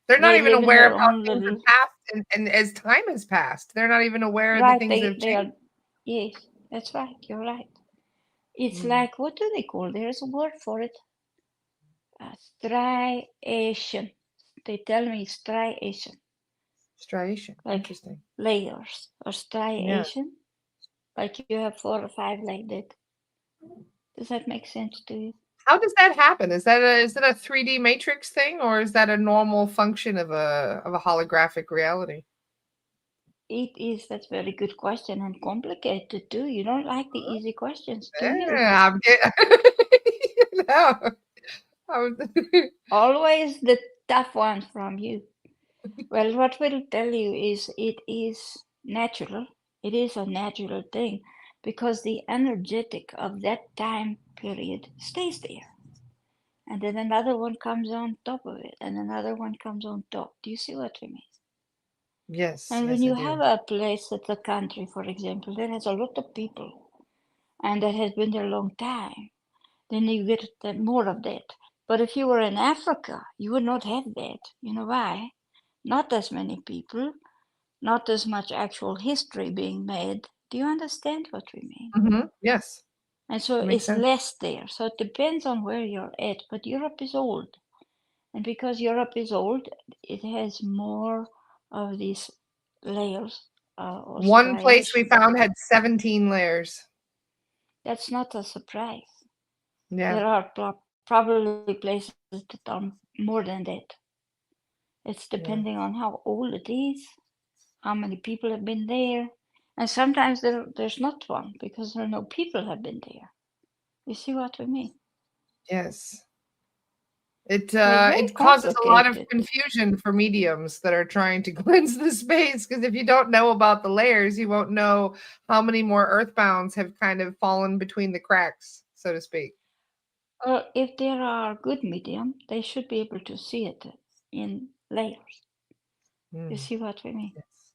They're not They even live in aware their of how own things little have passed, and as time has passed, they're not even aware that right. things have They are changed. yes, that's right. You're right. It's Mm. like, what do they call? There's a word for it. Striation. They tell me striation, Striation. like Interesting. layers or Yeah. striation, like you have 4 or 5 like that. Does that make sense to you? How does that happen? Is that a 3D matrix thing, or is that a normal function of a holographic reality? It is. That's very good question and complicated too. You don't like the easy questions, do you? Yeah, no. I'm- Always the tough ones from you. Well, what we'll tell you is it is natural. It is a natural thing because the energetic of that time period stays there. And then another one comes on top of it, and another one comes on top. Do you see what I mean? yes, And when yes, I you do. have a place, at a country, for example, that has a lot of people and that has been there a long time, then you get more of that. But if you were in Africa, you would not have that. You know why? Not as many people, not as much actual history being made. Do you understand what we mean? Yes, And so that makes it's sense. less there. So it depends on where you're at. But Europe is old. And because Europe is old, it has more of these layers or One place we striation. found had 17 layers. That's not a surprise. Yeah, There are probably places that are more than that. It's yeah. depending on how old it is, how many people have been there, and sometimes there's not one because there are no people have been there. You see what we mean? Yes. So it's very It causes a lot of complicated. confusion for mediums that are trying to cleanse the space because if you don't know about the layers, you won't know how many more earthbounds have kind of fallen between the cracks, so to speak. Or if there are good medium, they should be able to see it in layers. You Mm, see what we mean? yes.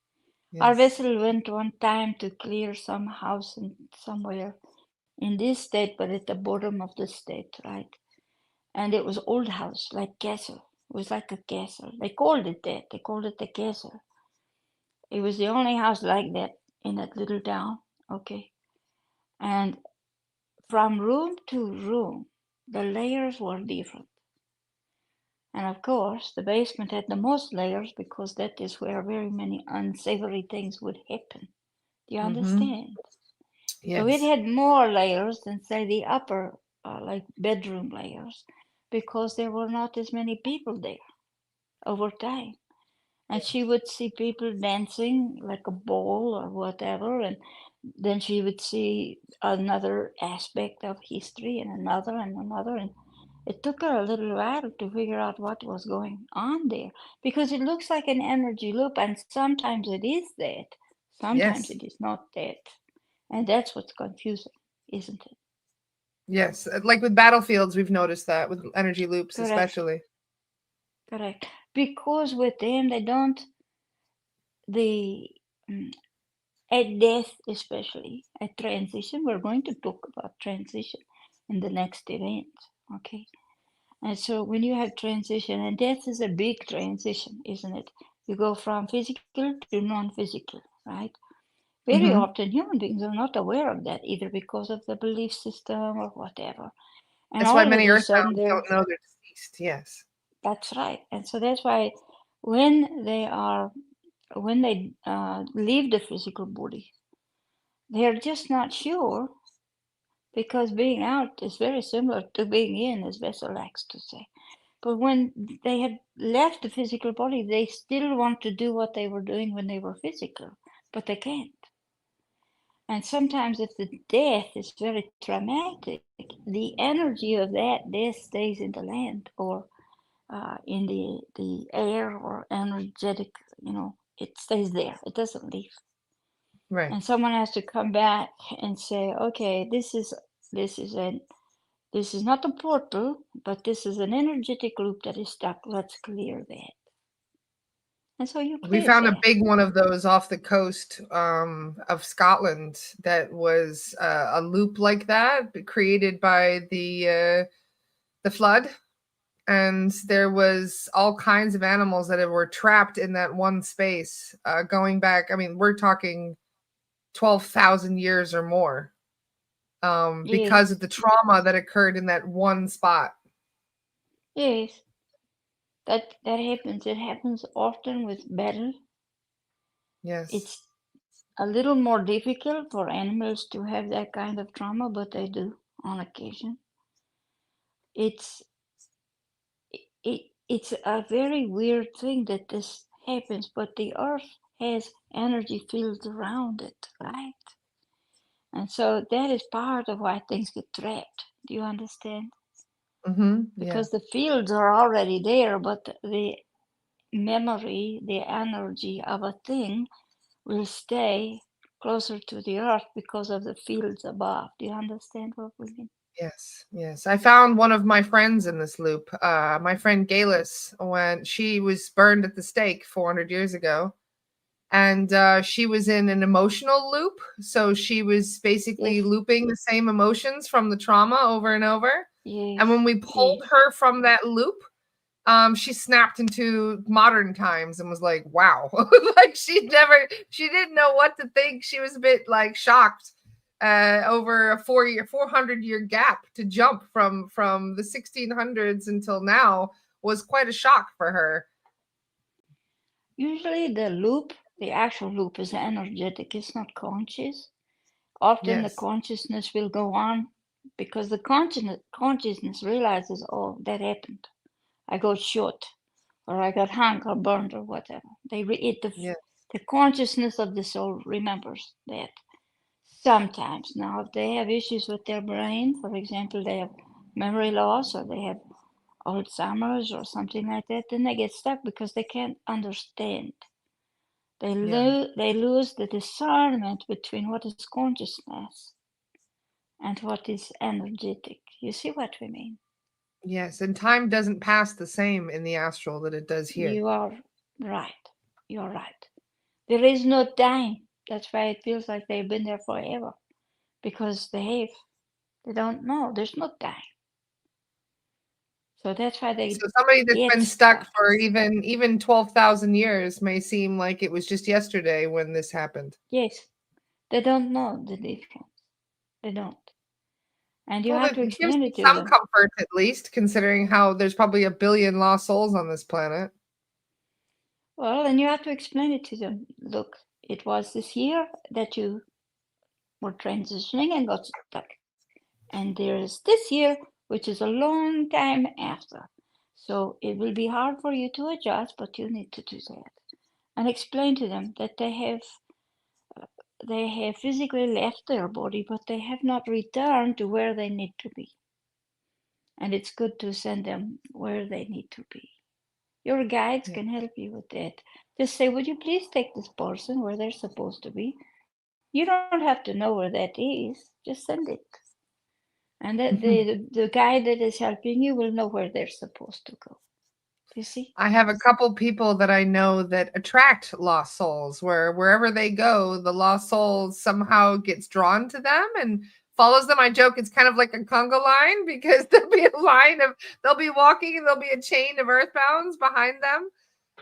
Our Yes. vessel went one time to clear some house somewhere in this state, but at the bottom of the state, right? And it was old house, like castle. It was like a castle. They called it that. They called it the castle. It was the only house like that in that little town. Okay. And from room to room, the layers were different. And of course, the basement had the most layers because that is where very many unsavory things would happen. Do you Mm-hmm. understand? So it Yes. had more layers than, say, the upper, like bedroom layers, because there were not as many people there over time. And she would see people dancing like a ball or whatever, and then she would see another aspect of history and another and another. And it took her a little while to figure out what was going on there because it looks like an energy loop, and sometimes it is that, sometimes Yes. it is not that. And that's what's confusing, isn't it? Yes. Like with battlefields, we've noticed that with energy loops, Correct, especially. correct. Because with them, they don't, the mm, at death, especially at transition, we're going to talk about transition in the next event. Okay. And so when you have transition, and death is a big transition, isn't it? You go from physical to non-physical, right? Very Mm-hmm. often human beings are not aware of that either because of the belief system or whatever. And That's why all of many a sudden earthbounds they're, don't know they're deceased. Yes. that's right. And so that's why when when they leave the physical body, they're just not sure because being out is very similar to being in, as Bessel likes to say. But when they had left the physical body, they still want to do what they were doing when they were physical, but they can't. And sometimes if the death is very traumatic, the energy of that death stays in the land or in the air or energetic, it stays there. It doesn't leave. Right. And someone has to come back and say, okay, this is not a portal, but this is an energetic loop that is stuck. Let's clear that. And so you We clear found a that. big one of those off the coast of Scotland that was a loop like that created by the flood, and there was all kinds of animals that were trapped in that one space, going back. I mean, we're talking 12,000 years or more, because Yes, of the trauma that occurred in that one spot. yes, that happens. It happens often with battle. Yes. It's a little more difficult for animals to have that kind of trauma, but they do on occasion. It's it's a very weird thing that this happens, but the earth has energy fields around it, right? And so that is part of why things get trapped. Do you understand? Yeah. Because the fields are already there, but the memory, the energy of a thing will stay closer to the earth because of the fields above. Do you understand what we mean? Yes, yes. I found one of my friends in this loop. My friend Galis, when she was burned at the stake 400 years ago, and she was in an emotional loop. So she was basically Yes, looping the same emotions from the trauma over and over. And when yes, we pulled yes. her from that loop, she snapped into modern times and was like, wow. Like she didn't know what to think. She was a bit like shocked, over a 400-year gap to jump from the 1600s until now was quite a shock for her. Usually the actual loop is energetic, it's not conscious. Often the Yes. consciousness will go on because the consciousness realizes, oh, that happened. I got shot, or I got hung, or burned, or whatever. Yeah. The consciousness of the soul remembers that. Sometimes, now, if they have issues with their brain, for example, they have memory loss or they have Alzheimer's or something like that, then they get stuck because they can't understand. Yeah. They lose the discernment between what is consciousness and what is energetic. You see what we mean? Yes. And time doesn't pass the same in the astral that it does here. You are right. You're right. There is no time. That's why it feels like they've been there forever because they don't know. There's no time. So that's why they So somebody that's get been stuck stuck. for even 12,000 years may seem like it was just yesterday when this happened. Yes, they don't know the difference. They don't. And you Well, have that to gives explain me it to some them. comfort, at least, considering how there's probably a billion lost souls on this planet. Well, and you have to explain it to them. Look, it was this year that you were transitioning and got stuck. And there is this year, which is a long time after. So it will be hard for you to adjust, but you need to do that. And explain to them that they have physically left their body, but they have not returned to where they need to be. And it's good to send them where they need to be. Your guides Yeah. can help you with that. Just say, would you please take this person where they're supposed to be? You don't have to know where that is, just send it. And the guide that is helping you will know where they're supposed to go. You see? I have a couple people that I know that attract lost souls, where wherever they go, the lost soul somehow gets drawn to them and follows them. I joke it's kind of like a conga line, because there'll be a line of they'll be walking and there'll be a chain of earthbounds behind them,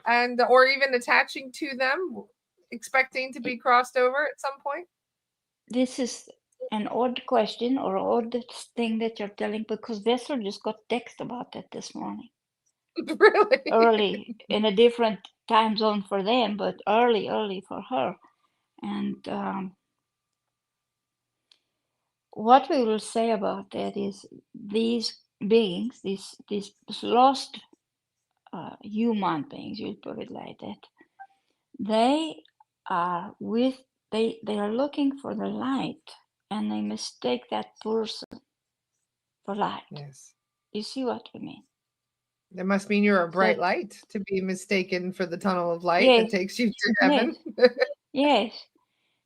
and or even attaching to them, expecting to be crossed over at some point. This is an odd question or odd thing that you're telling because Vessel just got text about that this morning. Really? Early in a different time zone for them, but early for her. And what we will say about that is these beings, these lost human beings, you'll put it like that, they are with they are looking for the light, and they mistake that person for light. Yes. You see what I mean? That must mean you're a So bright light to be mistaken for the tunnel of light that yes, takes you to yes, heaven. yes.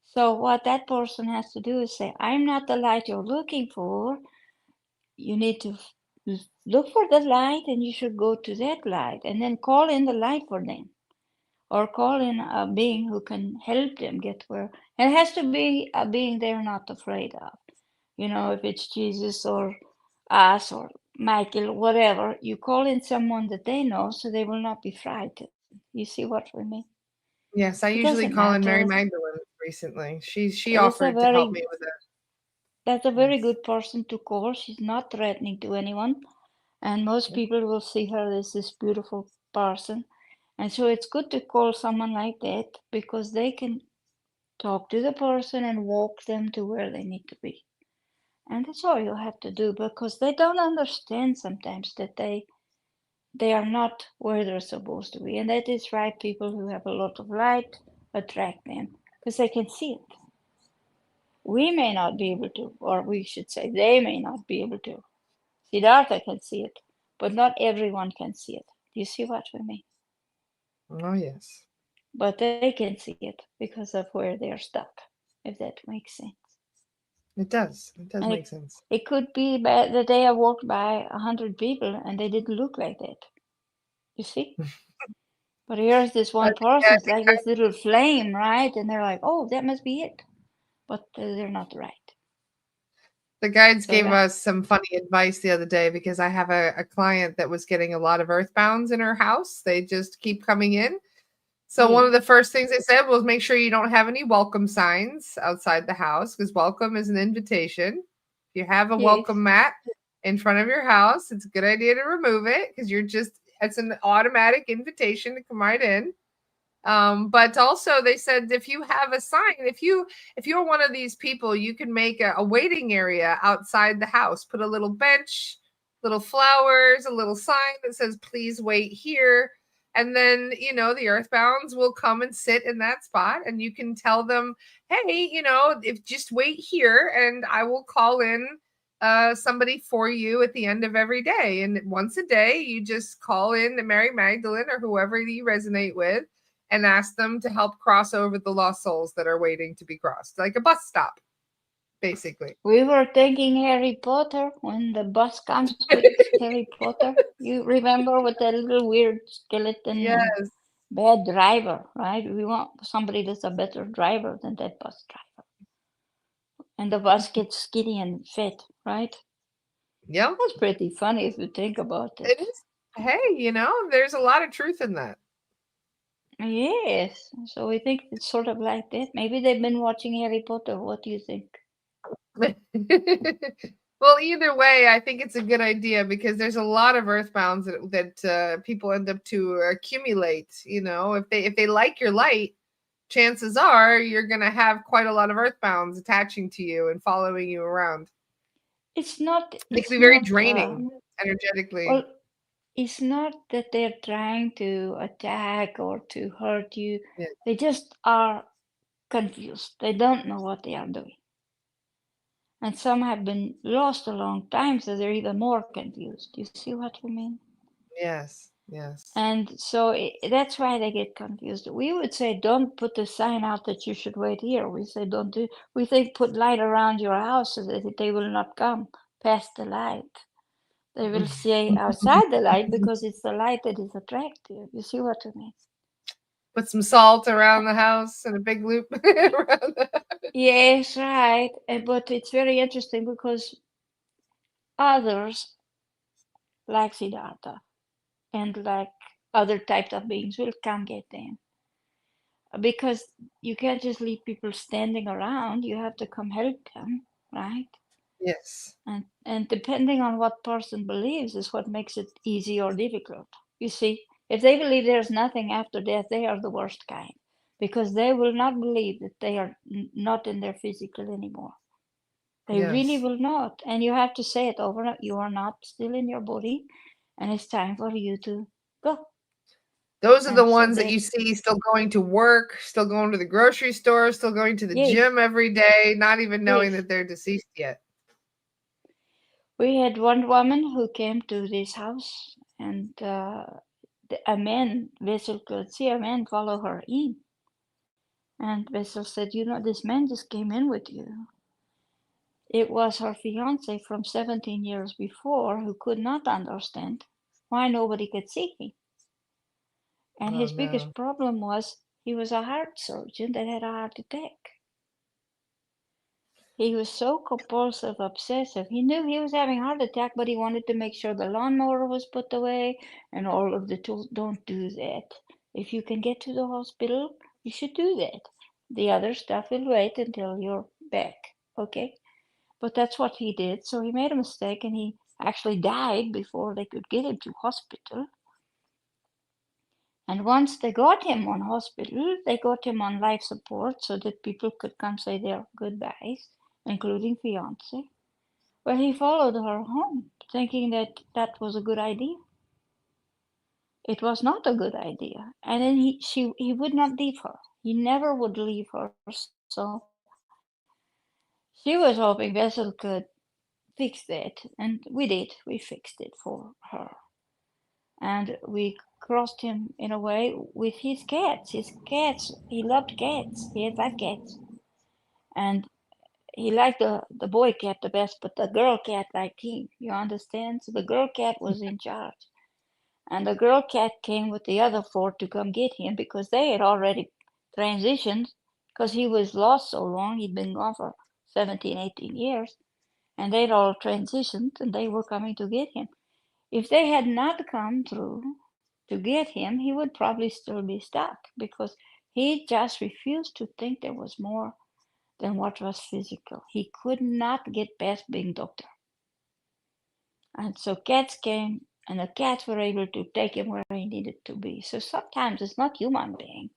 So what that person has to do is say, I'm not the light you're looking for. You need to look for the light, and you should go to that light and then call in the light for them, or call in a being who can help them get where. And it has to be a being they're not afraid of. If it's Jesus or us or Michael, whatever, you call in someone that they know so they will not be frightened. You see what I mean? Yes, I It usually doesn't call in matter. Mary Magdalene recently. She It's a offered to help very me with it. That's a very Yes. good person to call. She's not threatening to anyone, and most Yep. people will see her as this beautiful person. And so it's good to call someone like that because they can talk to the person and walk them to where they need to be. And that's all you have to do, because they don't understand sometimes that they are not where they're supposed to be. And that is why people who have a lot of light attract them, because they can see it. We may not be able to, or we should say they may not be able to. Siddhartha can see it, but not everyone can see it. Do you see what we mean? Oh, yes. But they can see it because of where they're stuck, if that makes sense. It does. It does And make sense. it could be the day I walked by 100 people and they didn't look like that. You see? But here's this one person, Yeah, it's like this little flame, right? And they're like, oh, that must be it. But they're not right. the guides So gave yeah, us some funny advice the other day because I have a client that was getting a lot of earthbounds in her house. They just keep coming in. So one yeah, of the first things they said was make sure you don't have any welcome signs outside the house because welcome is an invitation. If you have a yes. welcome mat in front of your house, it's a good idea to remove it because it's an automatic invitation to come right in. But also they said if you have a sign, if you're one of these people, you can make a waiting area outside the house, put a little bench, little flowers, a little sign that says please wait here. And then, the earthbounds will come and sit in that spot and you can tell them, hey, if just wait here and I will call in somebody for you at the end of every day. And once a day, you just call in to Mary Magdalene or whoever you resonate with and ask them to help cross over the lost souls that are waiting to be crossed, like a bus stop, basically. We were thinking Harry Potter when the bus comes with Harry Potter. You remember with that little weird skeleton and Yes. bad driver, right? We want somebody that's a better driver than that bus driver. And the bus gets skinny and fat, right? Yep. That's pretty funny if you think about It it. is. Hey, there's a lot of truth in that. Yes. So we think it's sort of like that. Maybe they've been watching Harry Potter. What do you think? Well, either way, I think it's a good idea because there's a lot of earthbounds that people end up to accumulate. If they like your light, chances are you're gonna have quite a lot of earthbounds attaching to you and following you around. It's not, They can it's be very not, draining well, energetically. it's not that they're trying to attack or to hurt you. Yeah. They just are confused. They don't know what they are doing. And some have been lost a long time, so they're even more confused. You see what I mean? Yes. Yes. And so that's why they get confused. We would say, don't put the sign out that you should wait here. We say, don't do. We think put light around your house so that they will not come past the light. They will stay outside the light because it's the light that is attractive. You see what I mean? Put some salt around the house and a big loop around Yes, right. But it's very interesting because others, like Siddhartha and like other types of beings, will come get them. Because you can't just leave people standing around. You have to come help them, right? Yes. And depending on what person believes is what makes it easy or difficult. You see, if they believe there's nothing after death, they are the worst kind because they will not believe that they are not in their physical anymore. They really Yes. will not. And you have to say it over. You are not still in your body, and it's time for you to go. Those are the And so ones that you see still going to work, still going to the grocery store, still going to the yes, gym every day, not even knowing yes. that they're deceased yet. We had one woman who came to this house, and a man, Vessel could see a man follow her in. And Vessel said, you know, this man just came in with you. It was her fiance from 17 years before who could not understand why nobody could see him. And Oh his no. biggest problem was he was a heart surgeon that had a heart attack. He was so compulsive, obsessive. He knew he was having a heart attack, but he wanted to make sure the lawnmower was put away and all of the tools. Don't do that. If you can get to the hospital, you should do that. The other stuff will wait until you're back. Okay? But that's what he did. So he made a mistake and he actually died before they could get him to hospital. And once they got him on hospital, they got him on life support so that people could come say their goodbyes, including fiance. Well, he followed her home, thinking that that was a good idea. It was not a good idea. And then he would not leave her. He never would leave her. So she was hoping Vessel could fix that. And we did. We fixed it for her. And we crossed him in a way with his cats. His cats, he loved cats. He had 5 cats. And he liked the boy cat the best, but the girl cat liked him. You understand? So the girl cat was in charge. And the girl cat came with the other 4 to come get him because they had already transitioned because he was lost so long. He'd been gone for 17, 18 years. And they'd all transitioned and they were coming to get him. If they had not come through to get him, he would probably still be stuck because he just refused to think there was more than what was physical. He could not get past being doctor. And so cats came and the cats were able to take him where he needed to be. So sometimes it's not human being.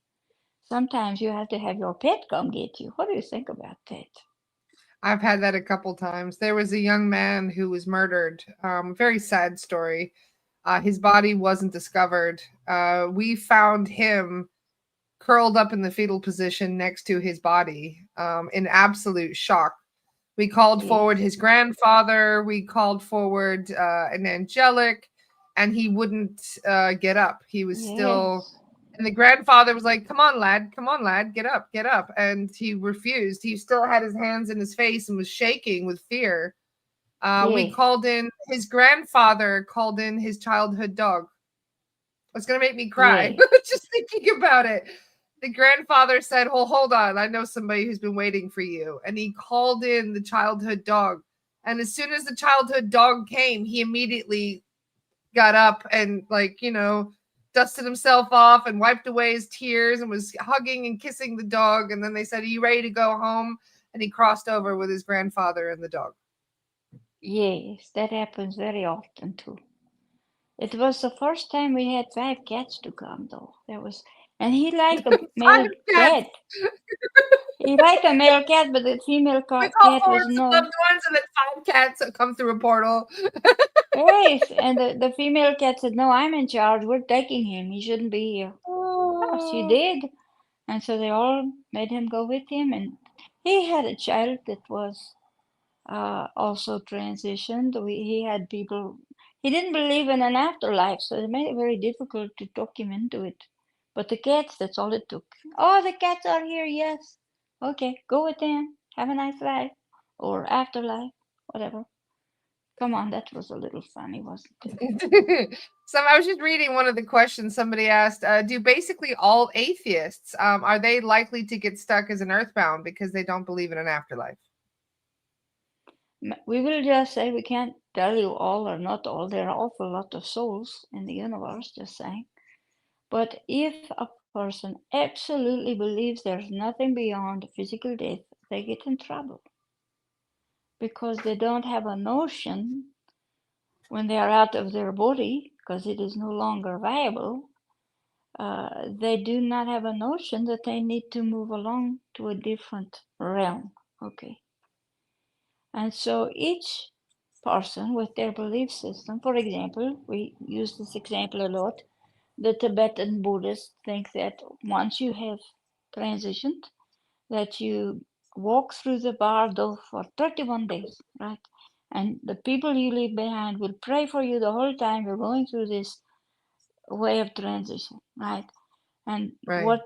Sometimes you have to have your pet come get you. What do you think about that? I've had that a couple times. There was a young man who was murdered. Very sad story. His body wasn't discovered. We found him curled up in the fetal position next to his body, in absolute shock. We called forward his grandfather. We called forward an angelic, and he wouldn't get up. He was still. And the grandfather was like, come on, lad, get up, get up. And he refused. He still had his hands in his face and was shaking with fear. We called in, his grandfather called in his childhood dog. It's going to make me cry just thinking about it. The grandfather said, well, hold on. I know somebody who's been waiting for you. And he called in the childhood dog. And as soon as the childhood dog came, he immediately got up and, like, you know, dusted himself off and wiped away his tears and was hugging and kissing the dog. And then they said, are you ready to go home? And he crossed over with his grandfather and the dog. Yes, that happens very often too. It was the first time we had 5 cats to come, though. There was, and he liked a male cat. He liked a male cat, but the female cat was no. Loved ones, and then 5 cats that come through a portal. Yes, and the female cat said, "No, I'm in charge. We're taking him. He shouldn't be here." Oh, she did, and so they all made him go with him. And he had a child that was also transitioned. He had people. He didn't believe in an afterlife, so it made it very difficult to talk him into it. But the cats, that's all it took. Oh, the cats are here. Yes. Okay, go with them. Have a nice life or afterlife, whatever. Come on, that was a little funny, wasn't it? So I was just reading one of the questions somebody asked, do basically all atheists, are they likely to get stuck as an earthbound because they don't believe in an afterlife? We will just say we can't tell you all or not all. There are an awful lot of souls in the universe, just saying. But if a person absolutely believes there's nothing beyond physical death, they get in trouble. Because they don't have a notion when they are out of their body, because it is no longer viable, they do not have a notion that they need to move along to a different realm. Okay. And so each person with their belief system, for example, we use this example a lot. the Tibetan Buddhists think that once you have transitioned, that you walk through the bardo for 31 days, right? And the people you leave behind will pray for you the whole time you're going through this way of transition, right? And Right.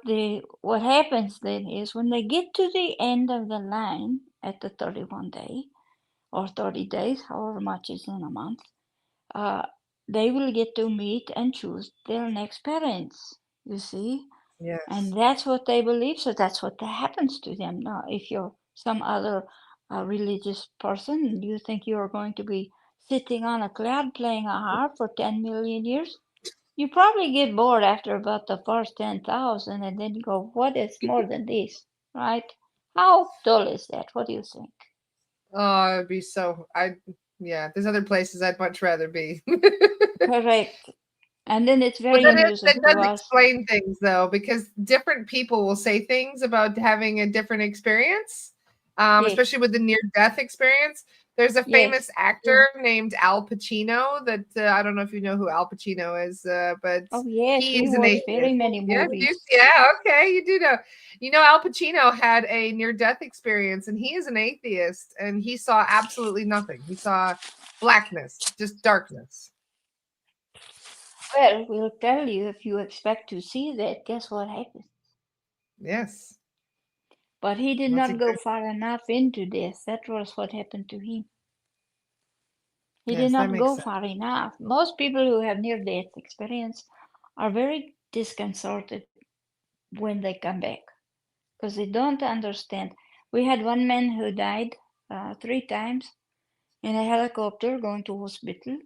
what happens then is when they get to the end of the line at the 31 day or 30 days, however much is in a month, uh, they will get to meet and choose their next parents, you see? And Yes. that's what they believe, so that's what happens to them. Now, if you're some other religious person, you think you're going to be sitting on a cloud playing a harp for 10 million years? You probably get bored after about the first 10,000 and then you go, what is more than this, right? How dull is that? What do you think? Oh, it'd be so, yeah, there's other places I'd much rather be. Correct. And then it's But very amusing that to does us. explain things though, because different people will say things about having a different experience, Yes, especially with the near-death experience. There's a yes. famous actor named Al Pacino that I don't know if you know who Al Pacino is, but Oh, yes, he we is an watch very atheist. many Yeah, movies. yeah, okay, you do know. You know, Al Pacino had a near-death experience, and he is an atheist, and he saw absolutely nothing. He saw blackness, just darkness. Well, we'll tell you if you expect to see that, guess what happens? Yes, But he did that's not go exactly. far enough into this. That was what happened to him. He did Yes, that not makes go sense. far enough. Most people who have near death experience are very disconcerted when they come back because they don't understand. We had one man who died 3 times in a helicopter going to hospital,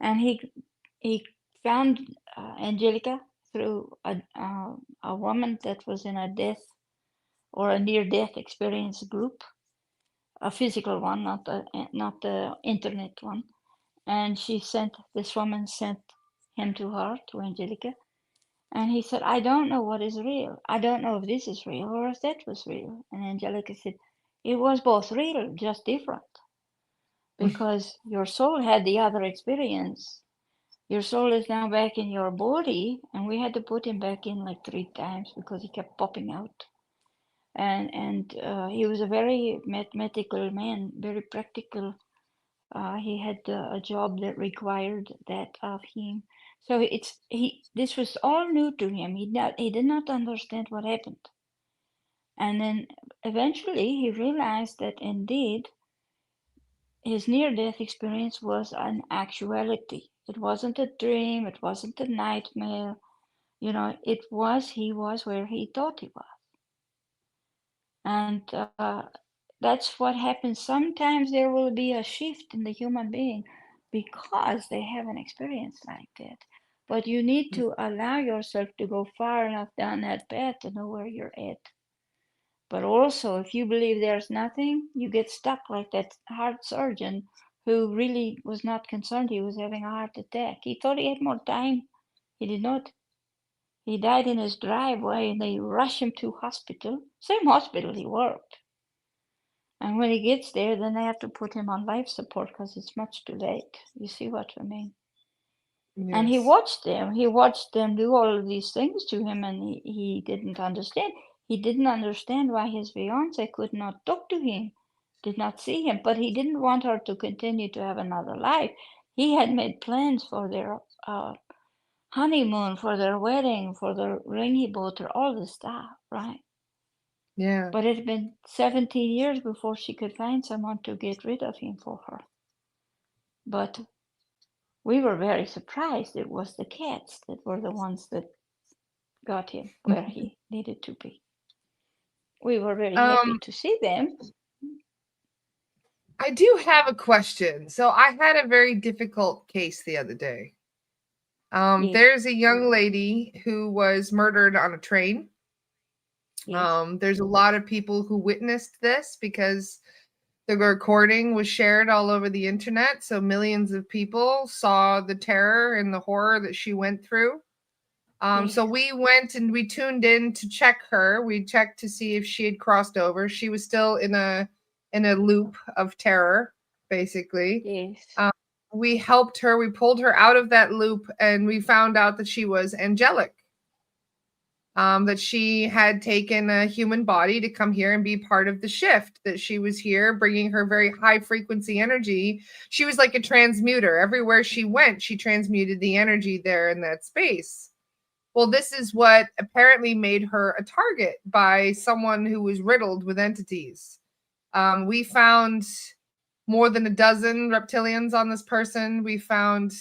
and he found Angelica through a woman that was in a death or a near death experience group, a physical one, not the internet one. And this woman sent him to her, to Angelica, and he said, I don't know what is real. I don't know if this is real or if that was real. And Angelica said, it was both real, just different, because your soul had the other experience. Your soul is now back in your body, and we had to put him back in like 3 times because he kept popping out. And he was a very mathematical man, very practical. He had a job that required that of him. So this was all new to him. He did not understand what happened. And then eventually he realized that indeed his near-death experience was an actuality. It wasn't a dream. It wasn't a nightmare. He was where he thought he was. And that's what happens. Sometimes there will be a shift in the human being because they have an experience like that. But you need to allow yourself to go far enough down that path to know where you're at. But also, if you believe there's nothing, you get stuck like that heart surgeon who really was not concerned he was having a heart attack. He thought he had more time. He did not. He died in his driveway and they rushed him to hospital, same hospital he worked. And when he gets there, then they have to put him on life support because it's much too late. You see what I mean? And he Yes. watched them. He watched them do all of these things to him, and he didn't understand. He didn't understand why his fiancée could not talk to him, did not see him. But he didn't want her to continue to have another life. He had made plans for their honeymoon, for their wedding, for the ring he bought her, all this stuff, right? Yeah. But it had been 17 years before she could find someone to get rid of him for her. But we were very surprised it was the cats that were the ones that got him where he needed to be. We were very happy Um, to see them. I do have a question. So I had a very difficult case the other day. Yes, There's a young lady who was murdered on a train. yes, There's a lot of people who witnessed this because the recording was shared all over the internet. So millions of people saw the terror and the horror that she went through. yes, So we went and we tuned in to check her. We checked to see if she had crossed over. She was still in a loop of terror, basically. yes. we helped her. We pulled her out of that loop, and we found out that she was angelic. That she had taken a human body to come here and be part of the shift, that she was here bringing her very high frequency energy. She was like a transmuter. Everywhere she went, she transmuted the energy there in that space. Well, this is what apparently made her a target by someone who was riddled with entities. We found more than a dozen reptilians on this person. We found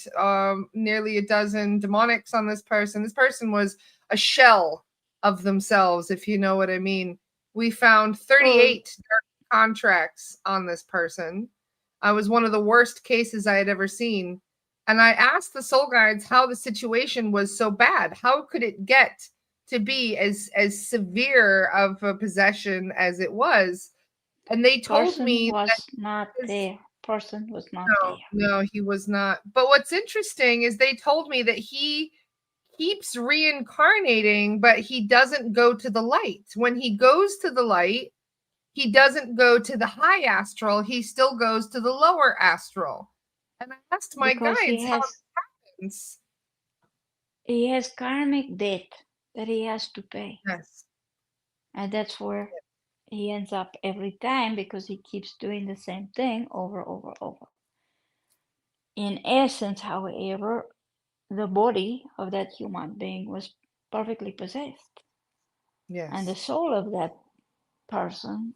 nearly a dozen demonics on this person. This person was a shell of themselves, if you know what I mean. We found 38 dark contracts on this person. It was one of the worst cases I had ever seen. And I asked the soul guides how the situation was so bad. How could it get to be as severe of a possession as it was? And they told me that not there. Person was not there. No, he was not. But what's interesting is they told me that he keeps reincarnating, but he doesn't go to the light. When he goes to the light, he doesn't go to the high astral. He still goes to the lower astral. And I asked my guides how it happens. He has karmic debt that he has to pay. Yes. And that's where he ends up every time, because he keeps doing the same thing over. In essence, however, the body of that human being was perfectly possessed. Yes. And the soul of that person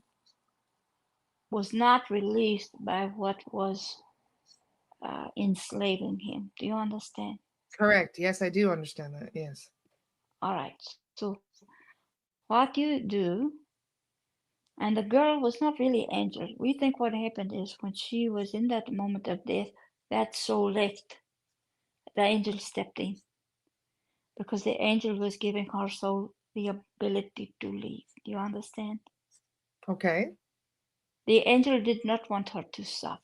was not released by what was enslaving him. Do you understand? Correct. Yes, I do understand that. Yes. All right. So what you do, and the girl was not really angel. We think what happened is when she was in that moment of death, that soul left. The angel stepped in because the angel was giving her soul the ability to leave. Do you understand? Okay. The angel did not want her to suffer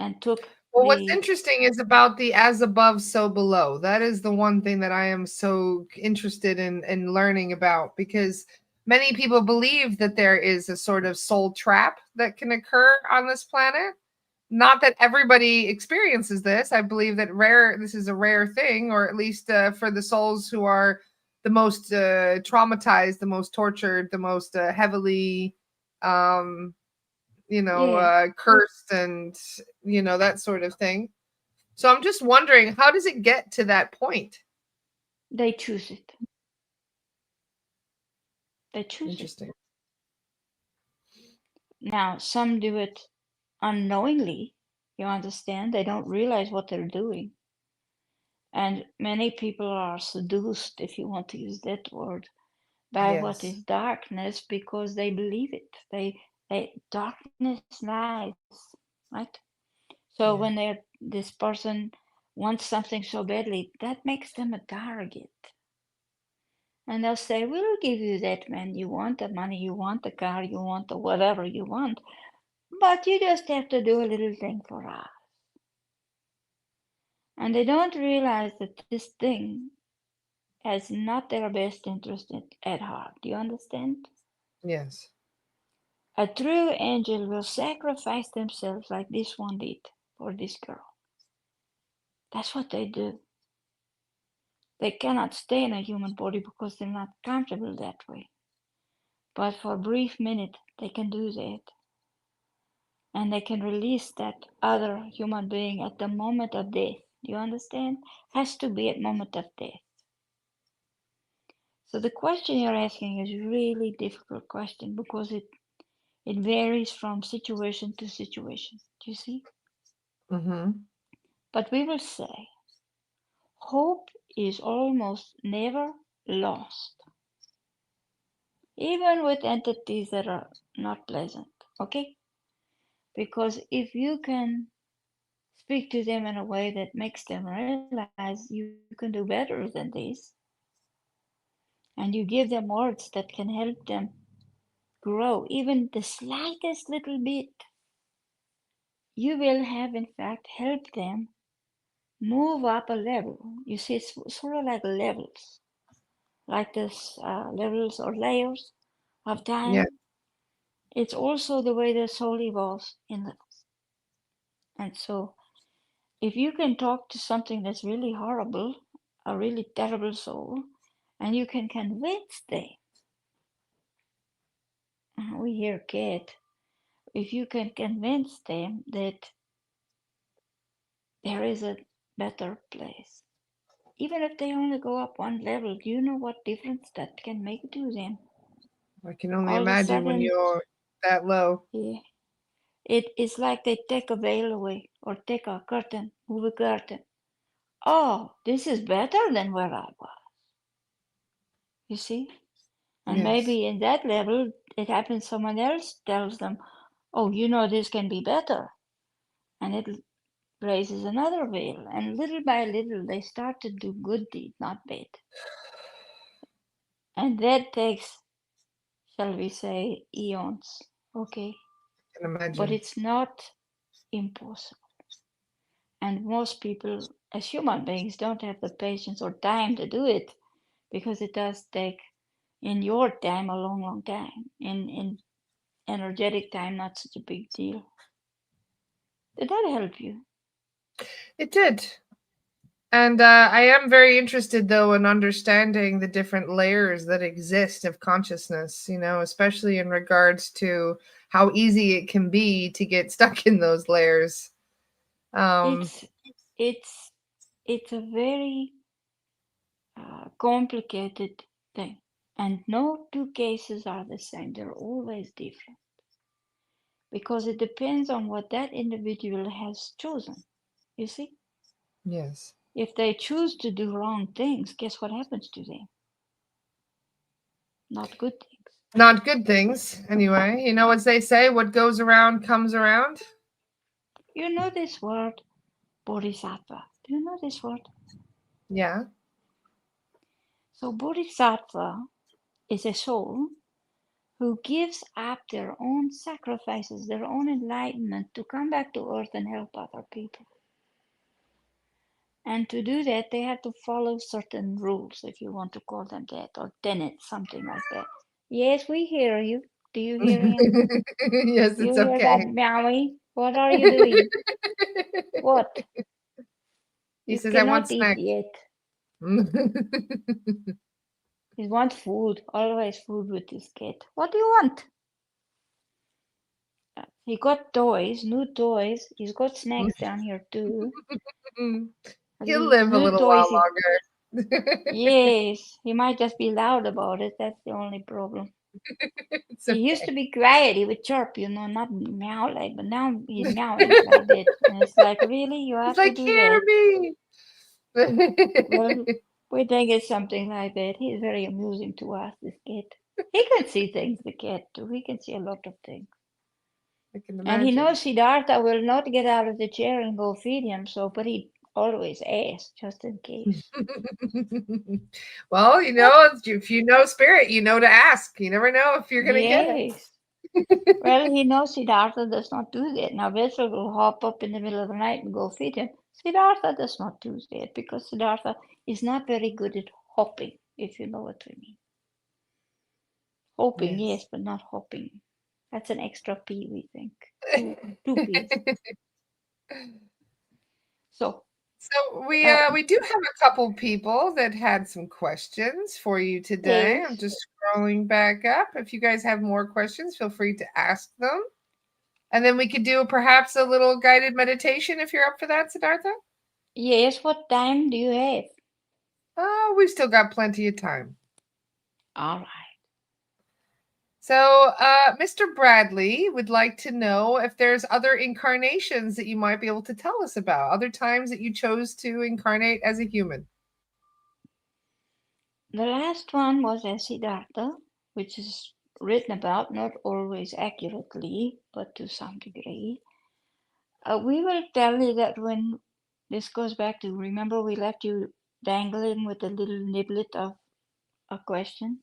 and took. Well, what's interesting is about the as above, so below. That is the one thing that I am so interested in learning about, because many people believe that there is a sort of soul trap that can occur on this planet. Not that everybody experiences this. I believe that this is a rare thing, or at least for the souls who are the most traumatized, the most tortured, the most heavily cursed, and that sort of thing. So I'm just wondering, how does it get to that point? They choose it. They choose Interesting. it. Now, some do it unknowingly. You understand? They don't realize what they're doing. And many people are seduced, if you want to use that word, by what is darkness, because they believe it. Darkness lies, right? So when this person wants something so badly, that makes them a target. And they'll say, we'll give you that man you want, the money you want, the car you want, or whatever you want, but you just have to do a little thing for us. And they don't realize that this thing has not their best interest at heart. Do you understand? Yes. A true angel will sacrifice themselves like this one did for this girl. That's what they do. They cannot stay in a human body because they're not comfortable that way. But for a brief minute, they can do that. And they can release that other human being at the moment of death. Do you understand? Has to be at moment of death. So the question you're asking is a really difficult question, because it varies from situation to situation. Do you see? Mm-hmm. But we will say hope is almost never lost, even with entities that are not pleasant. Okay? Because if you can speak to them in a way that makes them realize you can do better than this, and you give them words that can help them grow even the slightest little bit, you will have in fact helped them move up a level. You see, it's sort of like levels, like this levels or layers of time. Yeah. It's also the way the soul evolves in levels. And so if you can talk to something that's really horrible, a really terrible soul, and you can convince them, we hear Kate, if you can convince them that there is a better place, even if they only go up one level, do you know what difference that can make to them? I can only All of a imagine when sudden, you're that low. yeah, it is like they take a veil away or take a curtain, move a curtain. Oh, this is better than where I was. You see? And Yes. maybe in that level, it happens someone else tells them, oh, you know, this can be better. And it raises another veil. And little by little, they start to do good deeds, not bad. And that takes, shall we say, eons. Okay? I can But imagine. it's not impossible. And most people, as human beings, don't have the patience or time to do it because it does take, in your time, a long, long time. In energetic time, not such a big deal. Did that help you? It did. And I am very interested, though, in understanding the different layers that exist of consciousness, especially in regards to how easy it can be to get stuck in those layers. It's it's it's a very complicated thing, and no two cases are the same. They're always different because it depends on what that individual has chosen. You see, Yes. if they choose to do wrong things, guess what happens to them? Not good things. Not good things, anyway. As they say, what goes around comes around. You know this word, bodhisattva. Do you know this word? Yeah. So bodhisattva is a soul who gives up their own sacrifices, their own enlightenment to come back to earth and help other people. And to do that, they have to follow certain rules, if you want to call them that, or tenets, something like that. Yes, we hear you. Do you hear him? Yes, You it's hear that okay. meowing? What are you doing? What? He You says, I want cannot eat snacks. yet. He wants food, always food with his cat. What do you want? He got toys, new toys. He's got snacks down here too. He'll The live a new little while toys, longer. yes, he might just be loud about it. That's the only problem. It's He used okay. to be quiet. He would chirp, not meow like, but now he's meowing like that. And it's like, really, you He's have to like, do hear that? me. Well, we think it's something like that. He's very amusing to us, this cat. He can see things, the cat too. He can see a lot of things. I can And he imagine. knows Siddhartha will not get out of the chair and go feed him, so, but he always asks, just in case. Well, What? if you know spirit, you know to ask. You never know if you're going to get Yes. Well, he knows Siddhartha does not do that. Now, Vessel will hop up in the middle of the night and go feed him. Siddhartha does not do that because Siddhartha is not very good at hopping, if you know what we mean. Hopping, Yes. yes, but not hopping. That's an extra P, we think. Two P's. So, So we uh, uh we do have a couple people that had some questions for you today. I'm yes, just scrolling back up. If you guys have more questions, feel free to ask them. And then we could do perhaps a little guided meditation if you're up for that, Siddhartha. yes, what time do you have? Oh, we've still got plenty of time. All right. So, Mr. Bradley would like to know if there's other incarnations that you might be able to tell us about, other times that you chose to incarnate as a human. The last one was as Siddhartha, which is written about, not always accurately, but to some degree. We will tell you that when this goes back to, remember we left you dangling with a little niblet of a question?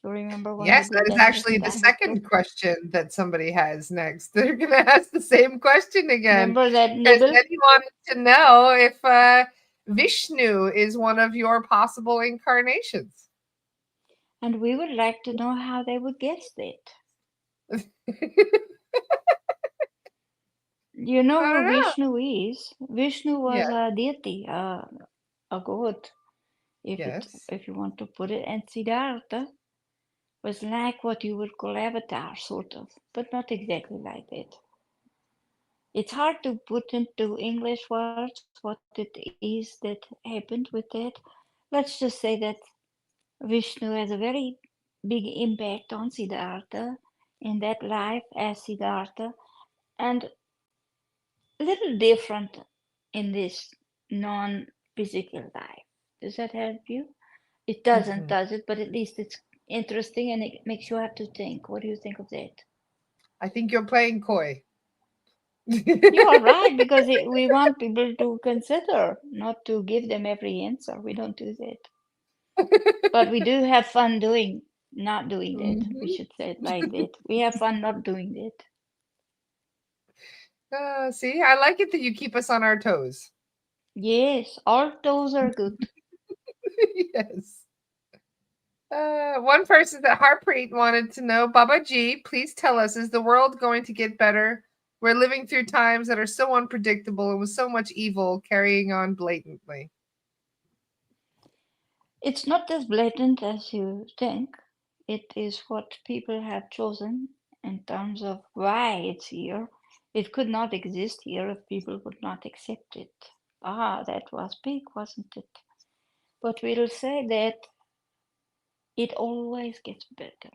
Do you remember when we Yes, that did is that last actually the time? second question that somebody has next. They're going to ask the same question again Remember that because nibble? then he wanted to know if Vishnu is one of your possible incarnations. And we would like to know how they would guess that. You know I who don't know. Vishnu is? Vishnu was Yeah. a deity, a god, Yes. if you want to put it. And Siddhartha was like what you would call avatar, sort of, but not exactly like that. It's hard to put into English words what it is that happened with that. Let's just say that Vishnu has a very big impact on Siddhartha in that life as Siddhartha, and a little different in this non physical life. Does that help you? It doesn't, Hmm. does it? But at least it's interesting and it makes you have to think. What do you think of that? I think you're playing coy. You are right, because we want people to consider, not to give them every answer. We don't do that. But we do have fun not doing that. We Mhm. should say it like that. We have fun not doing that. See, I like it that you keep us on our toes. Yes, all those are good. Yes. One person that Harpreet wanted to know, Baba G, please tell us, is the world going to get better? We're living through times that are so unpredictable and with so much evil carrying on blatantly. It's not as blatant as you think. It is what people have chosen in terms of why it's here. It could not exist here if people would not accept it. Ah, that was big, wasn't it? But we'll say that it always gets better.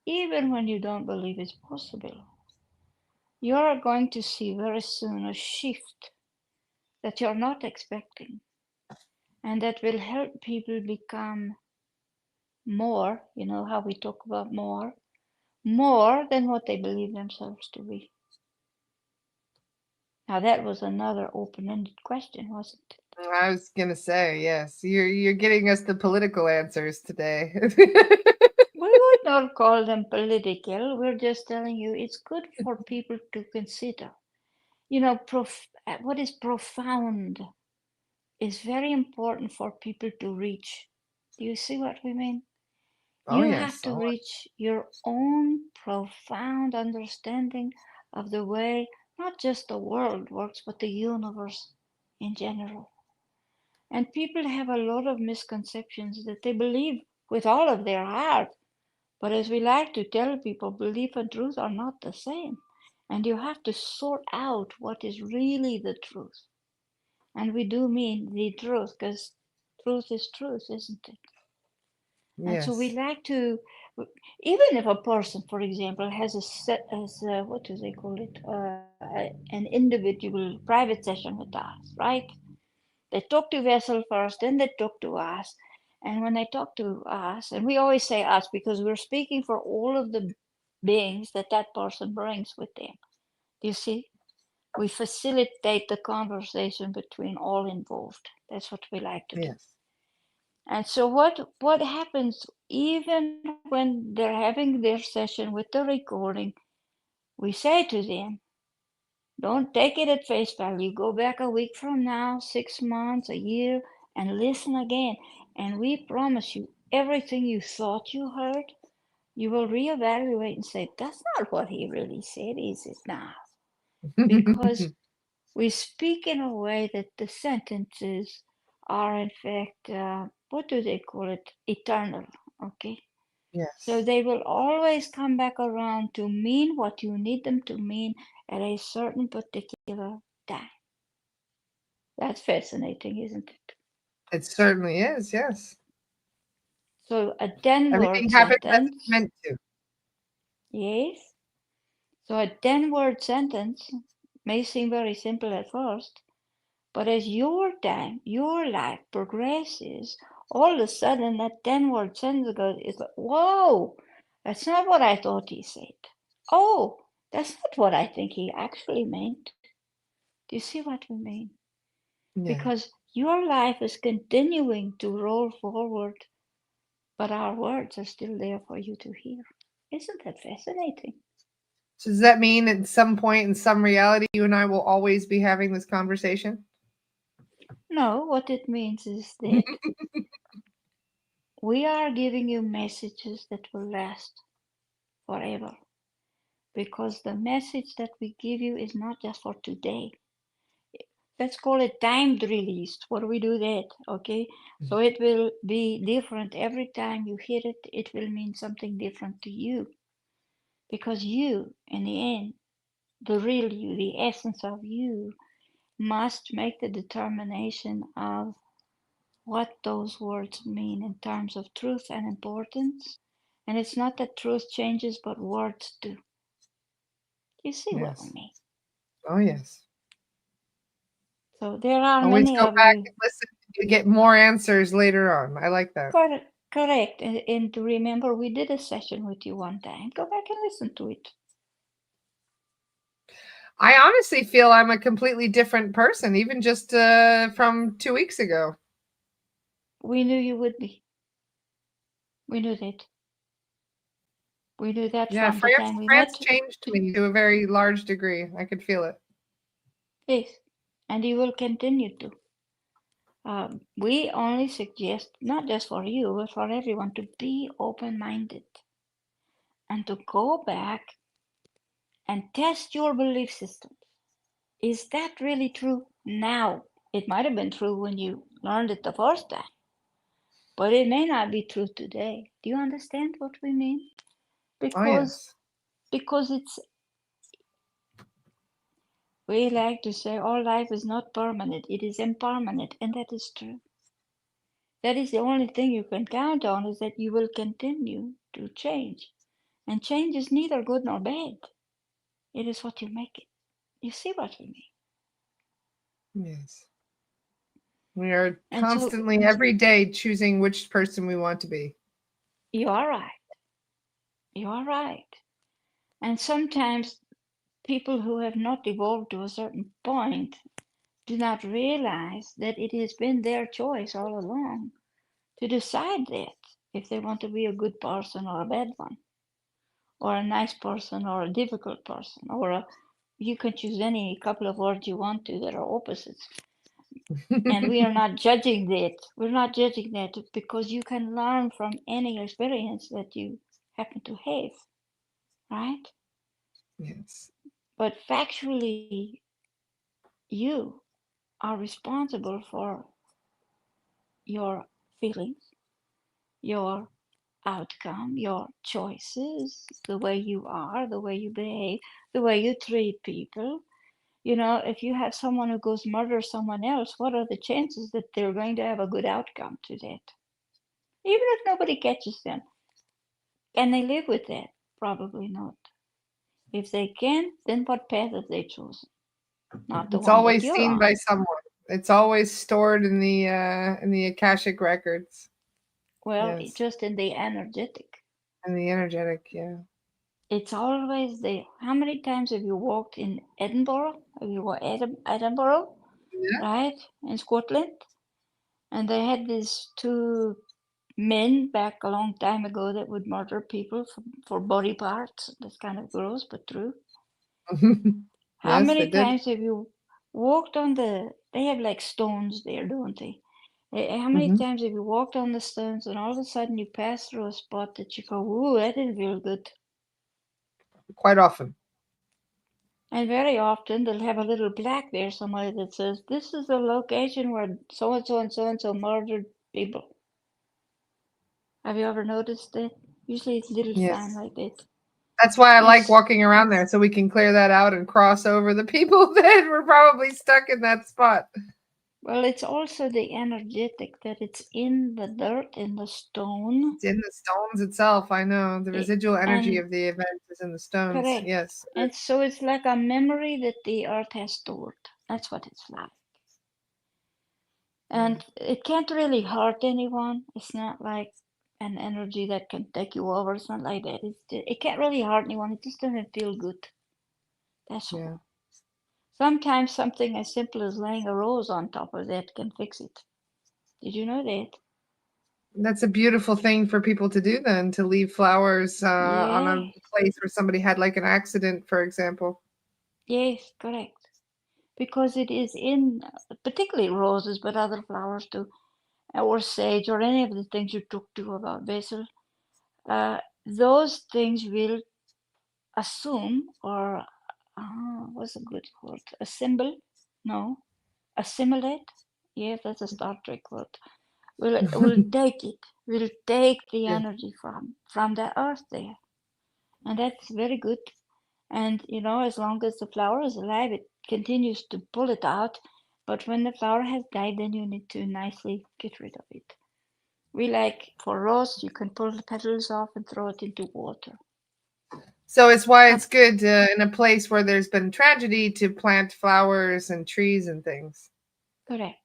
Even when you don't believe it's possible, you're going to see very soon a shift that you're not expecting, and that will help people become more, you know how we talk about more than what they believe themselves to be. Now, that was another open ended question, wasn't it? I was gonna say, yes, you're getting us the political answers today. We would not call them political. We're just telling you it's good for people to consider. You know, what is profound is very important for people to reach. Do you see what we mean? Oh You have yes. to Oh, reach your own profound understanding of the way not just the world works, but the universe in general. And people have a lot of misconceptions that they believe with all of their heart. But as we like to tell people, belief and truth are not the same. And you have to sort out what is really the truth. And we do mean the truth, because truth is truth, isn't it? And so we yes. like to, even if a person, for example, has a set, as what do they call it, an individual private session with us, right? They talk to Vessel first, then they talk to us. And when they talk to us, and we always say us because we're speaking for all of the beings that that person brings with them. You see, we facilitate the conversation between all involved. That's what we like to do. Yes. And so what happens even when they're having their session with the recording, we say to them, don't take it at face value. Go back a week from now, 6 months, a year, and listen again. And we promise you, everything you thought you heard, you will reevaluate and say, that's not what he really said, is it now? Because we speak in a way that the sentences are, in fact, what do they call it? Eternal. Okay. So Yes. they will always come back around to mean what you need them to mean at a certain particular time. That's fascinating, isn't it? It certainly is. Yes. So a 10 Everything word happens as it's sentence, meant to. yes. So a 10-word sentence may seem very simple at first, but as your time, your life progresses, all of a sudden that 10-word sentence goes, it's like, whoa, that's not what I thought he said. Oh, that's not what I think he actually meant. Do you see what we mean? Yeah. Because your life is continuing to roll forward, but our words are still there for you to hear. Isn't that fascinating? So does that mean at some point in some reality, you and I will always be having this conversation? No, what it means is that we are giving you messages that will last forever. because the message that we give you is not just for today. Let's call it timed released. What do we do that? Okay. So it will be different every time you hear it. It will mean something different to you. Because you, in the end, the real you, the essence of you, must make the determination of what those words mean in terms of truth and importance. And it's not that truth changes, but words do. You see what I mean? Oh, yes. So there are Always many go of back you. and listen. You get more answers later on. I like that. Correct. And to remember, we did a session with you one time. Go back and listen to it. I honestly feel I'm a completely different person, even just from 2 weeks ago. We knew you would be. We knew that. We knew that Yeah, from the time we France met. changed me to a very large degree. I could feel it. Yes, and you will continue to. We only suggest, not just for you, but for everyone, to be open-minded and to go back and test your belief system. Is that really true now? It might have been true when you learned it the first time, but it may not be true today. Do you understand what we mean? Oh, Because yes. it's, we like to say all life is not permanent, it is impermanent, and that is true. That is the only thing you can count on, is that you will continue to change. And change is neither good nor bad. It is what you make it. You see what we mean? Yes. We are And so constantly every day choosing which person we want to be. you are right. You are right. And sometimes people who have not evolved to a certain point do not realize that it has been their choice all along to decide that if they want to be a good person or a bad one, or a nice person or a difficult person, or you can choose any couple of words you want to that are opposites. And we are not judging that. We're not judging that because you can learn from any experience that you happen to have, right? Yes. But factually, you are responsible for your feelings, your outcome, your choices, the way you are, the way you behave, the way you treat people. You know, if you have someone who goes murder someone else, what are the chances that they're going to have a good outcome to that? Even if nobody catches them. Can they live with that? Probably not. If they can, then what path have they chosen? Not the It's one that always you're seen on. by someone. It's always stored in the Akashic records. Well, Yes. just in the energetic. And the energetic, yeah. It's always there. How many times have you walked in Edinburgh? Have you walked Edinburgh, Yeah. right, in Scotland? And they had these two men back a long time ago that would murder people for body parts. That's kind of gross, but true. How Yes, they many did. times have you walked on they have like stones there, don't they? How many Hmm. times have you walked on the stones and all of a sudden you pass through a spot that you go, ooh, that didn't feel good. Quite often. And very often they'll have a little plaque there somewhere that says, this is the location where so-and-so and so-and-so murdered people. Have you ever noticed that? Usually it's a little sign Yes. like that. That's why I like It's, walking around there so we can clear that out and cross over the people that were probably stuck in that spot. well, it's also the energetic that it's in the dirt, in the stone. It's in the stones itself. I know. The residual energy And of the event is in the stones. correct. Yes. And so it's like a memory that the earth has stored. That's what it's like. Yeah. And it can't really hurt anyone. It's not like an energy that can take you over. It's not like that. It can't really hurt anyone. It just doesn't feel good. That's Yeah. all. Sometimes something as simple as laying a rose on top of that can fix it. Did you know that? That's a beautiful thing for people to do then, to leave flowers on a Yes, place where somebody had like an accident, for example. yes, correct. Because it is in, particularly roses, but other flowers too, or sage, or any of the things you talked to about basil. Those things will assume or what's a good word? Assemble? No, assimilate. Yes, that's a Star Trek word. We'll take it. We'll take the Yeah. energy from the earth there, and that's very good. And as long as the flower is alive, it continues to pull it out. But when the flower has died, then you need to nicely get rid of it. We like for rose, you can pull the petals off and throw it into water. So it's why it's good in a place where there's been tragedy to plant flowers and trees and things. Correct.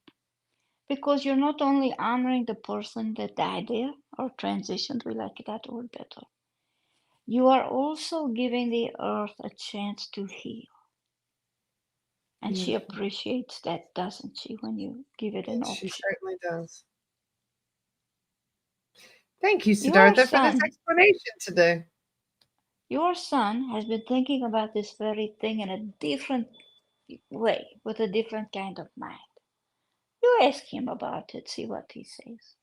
Because you're not only honoring the person that died there or transitioned, we like that word better. You are also giving the earth a chance to heal. And she Beautiful. appreciates that, doesn't she, when you give it an Yes, she option. certainly does. Thank you, Your Siddhartha, for this son, explanation today. your son has been thinking about this very thing in a different way, with a different kind of mind. You ask him about it, see what he says.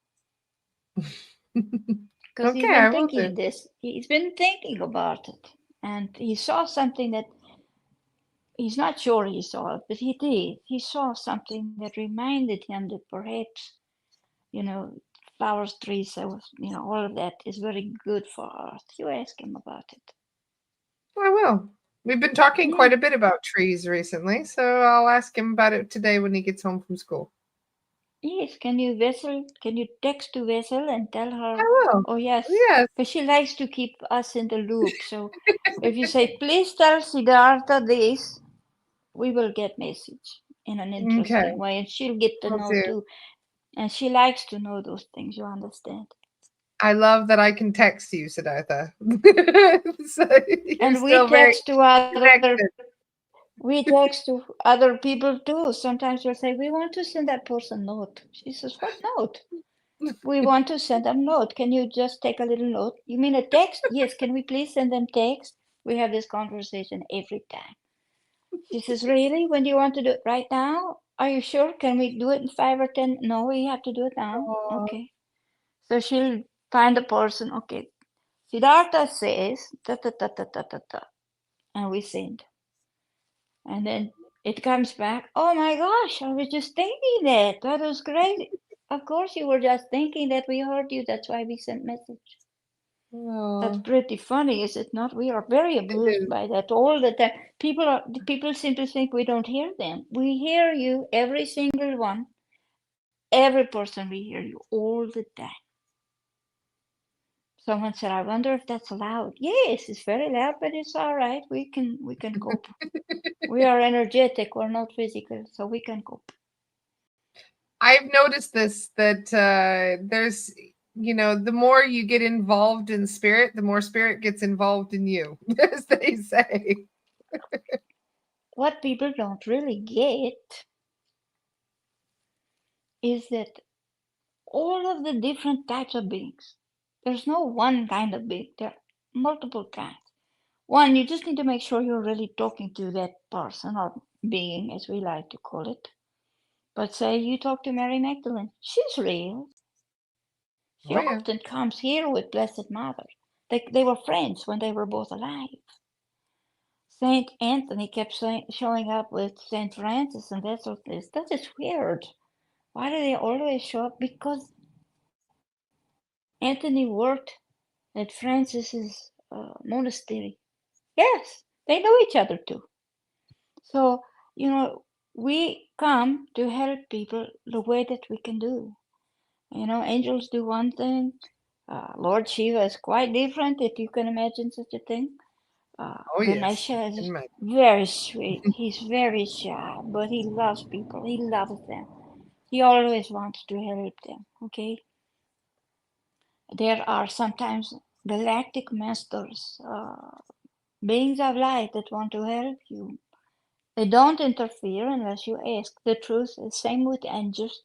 Because he's Okay, been I will do. thinking this, he's been thinking about it. And he saw something that he's not sure he saw it, but he did. He saw something that reminded him that perhaps, you know, flowers, trees, all of that is very good for Earth. You ask him about it. I will. We've been talking Yeah. quite a bit about trees recently, so I'll ask him about it today when he gets home from school. Yes. Can you text to Vessel and tell I her? will. Oh, yes. Yes. But she likes to keep us in the loop. So if you say, please tell Siddhartha this, we will get message in an Okay, interesting way. And she'll get to will know do. too. And she likes to know those things, you understand? I love that I can text you, Siddhartha. So you're And we still very text to other connected. we text to other people too. Sometimes we'll say, we want to send that person note. She says, what note? We want to send them note. Can you just take a little note? You mean a text? Yes. Can we please send them text? We have this conversation every time. She says, really? When do you want to do it? Right now? Are you sure? Can we do it in 5 or 10? No, we have to do it now. Oh, Okay. So she'll find the person. Okay. Siddhartha says, ta ta ta ta ta ta ta. And we send. And then it comes back. Oh my gosh, I was just thinking that. That was great. Of course you were just thinking that, we heard you. That's why we sent message. That's oh, pretty funny, is it not? We are very it amused is. by that all the time. People seem to think we don't hear them. We hear you, every single one, every person. We hear you all the time. Someone said, I wonder if that's loud. Yes, it's very loud, but it's all right. We can cope. We are energetic, we're not physical, so we can cope. I've noticed this that there's, the more you get involved in spirit, the more spirit gets involved in you, as they say. What people don't really get is that all of the different types of beings, there's no one kind of being, there are multiple kinds. One, you just need to make sure you're really talking to that person or being, as we like to call it. But say you talk to Mary Magdalene, she's real. She Oh yeah. often comes here with Blessed Mother. They were friends when they were both alive. Saint Anthony kept showing up with Saint Francis, and that's what this. That is weird. Why do they always show up? Because Anthony worked at Francis's monastery. Yes, they know each other too. So, we come to help people the way that we can do. Angels do one thing. Lord Shiva is quite different, if you can imagine such a thing. Oh yes. Ganesha I is can imagine. very sweet. He's very shy, but he loves people. He loves them. He always wants to help them. Okay. There are sometimes galactic masters, beings of light that want to help you. They don't interfere unless you ask. The truth is same with angels.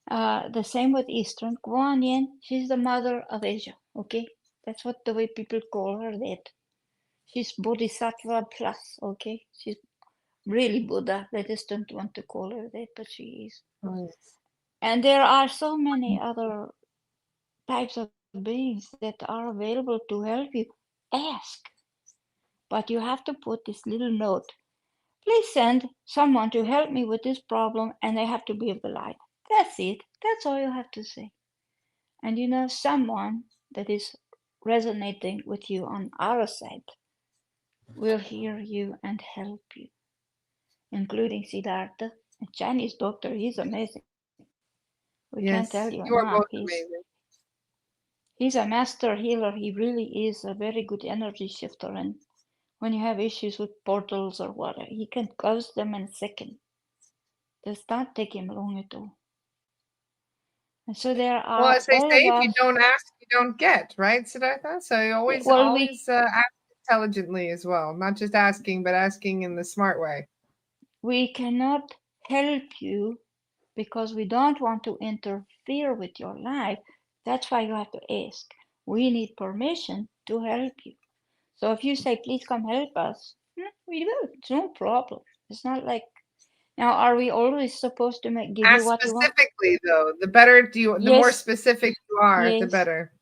The same with Eastern. Kuan Yin, she's the mother of Asia. Okay, that's what the way people call her. That she's Bodhisattva plus. Okay, she's really Buddha. They just don't want to call her that, but she is. Oh, yes. And there are so many other types of beings that are available to help you. Ask. but you have to put this little note. Please send someone to help me with this problem, and they have to be of the light. That's it. That's all you have to say. And you know, someone that is resonating with you on our side will hear you and help you, including Siddhartha, a Chinese doctor. He's amazing. We can't tell Yes, you you are enough. both amazing. He's a master healer. He really is a very good energy shifter. And when you have issues with portals or whatever, he can close them in a second. Does not take him long at all. And so there are Well, as they all say, of if you us. don't ask, you don't get, right, Siddhartha? So you always ask intelligently as well, not just asking, but asking in the smart way. We cannot help you because we don't want to interfere with your life. That's why you have to ask. We need permission to help you. So if you say, please come help us, we will. It's no problem. It's not like, now, are we always supposed to give you Ask what you want? specifically, though. The more specific you are, the better.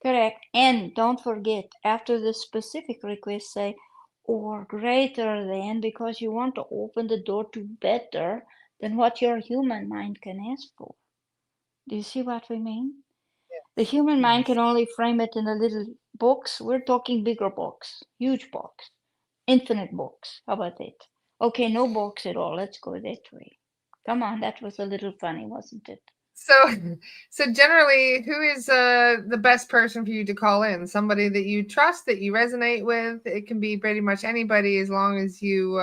Correct. And don't forget, after the specific request, say, or greater than, because you want to open the door to better than what your human mind can ask for. Do you see what we mean? Yes. The human mind can only frame it in a little box. We're talking bigger box, huge box, infinite box. How about it? Okay, no box at all. Let's go that way. Come on, that was a little funny, wasn't it? So generally, who is the best person for you to call in? Somebody that you trust, that you resonate with. It can be pretty much anybody, as long as you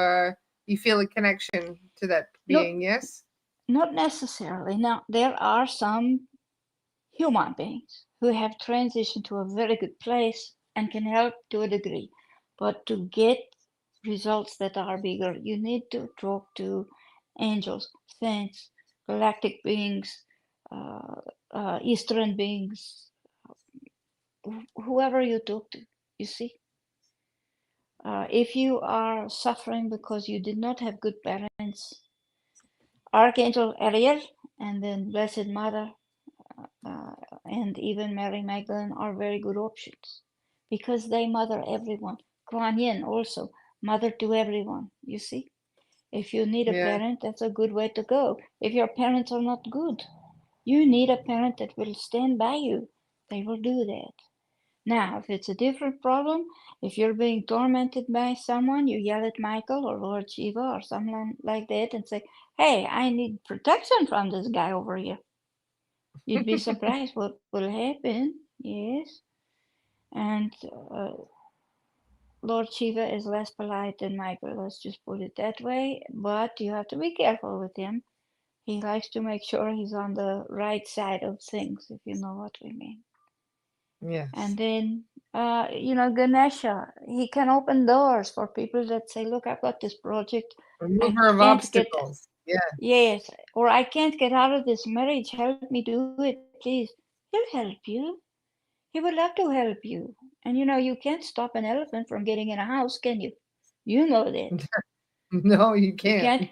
feel a connection to that being. Yes. Not necessarily. Now, there are some human beings who have transitioned to a very good place and can help to a degree. But to get results that are bigger, you need to talk to angels, saints, galactic beings, Eastern beings, whoever you talk to, you see. If you are suffering because you did not have good parents, Archangel Ariel and then Blessed Mother and even Mary Magdalene are very good options because they mother everyone. Kuan Yin also, mother to everyone, you see. If you need a parent, that's a good way to go. If your parents are not good, you need a parent that will stand by you. They will do that. Now, if it's a different problem, if you're being tormented by someone, you yell at Michael or Lord Shiva or someone like that and say, hey, I need protection from this guy over here. You'd be surprised what will happen. Yes. And Lord Shiva is less polite than Michael, let's just put it that way. But you have to be careful with him. He likes to make sure he's on the right side of things, if you know what we mean. Yes. And then, Ganesha, he can open doors for people that say, look, I've got this project. Remover of obstacles. Yes. Or I can't get out of this marriage. Help me do it, please. He'll help you. He would love to help you. And you can't stop an elephant from getting in a house, can you? You know that. No, you can't.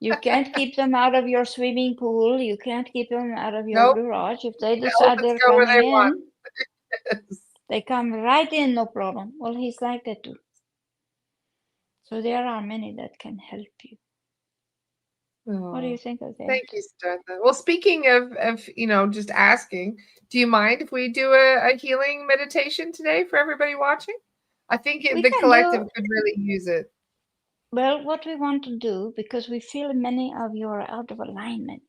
You can't keep them out of your swimming pool. You can't keep them out of your garage. If they decide they're coming in, they come right in, no problem. Well, he's like that too. So there are many that can help you. What do you think of that? Thank you, Siddhartha. Well, speaking of just asking, do you mind if we do a healing meditation today for everybody watching? I think the collective could really use it. Well, what we want to do, because we feel many of you are out of alignment,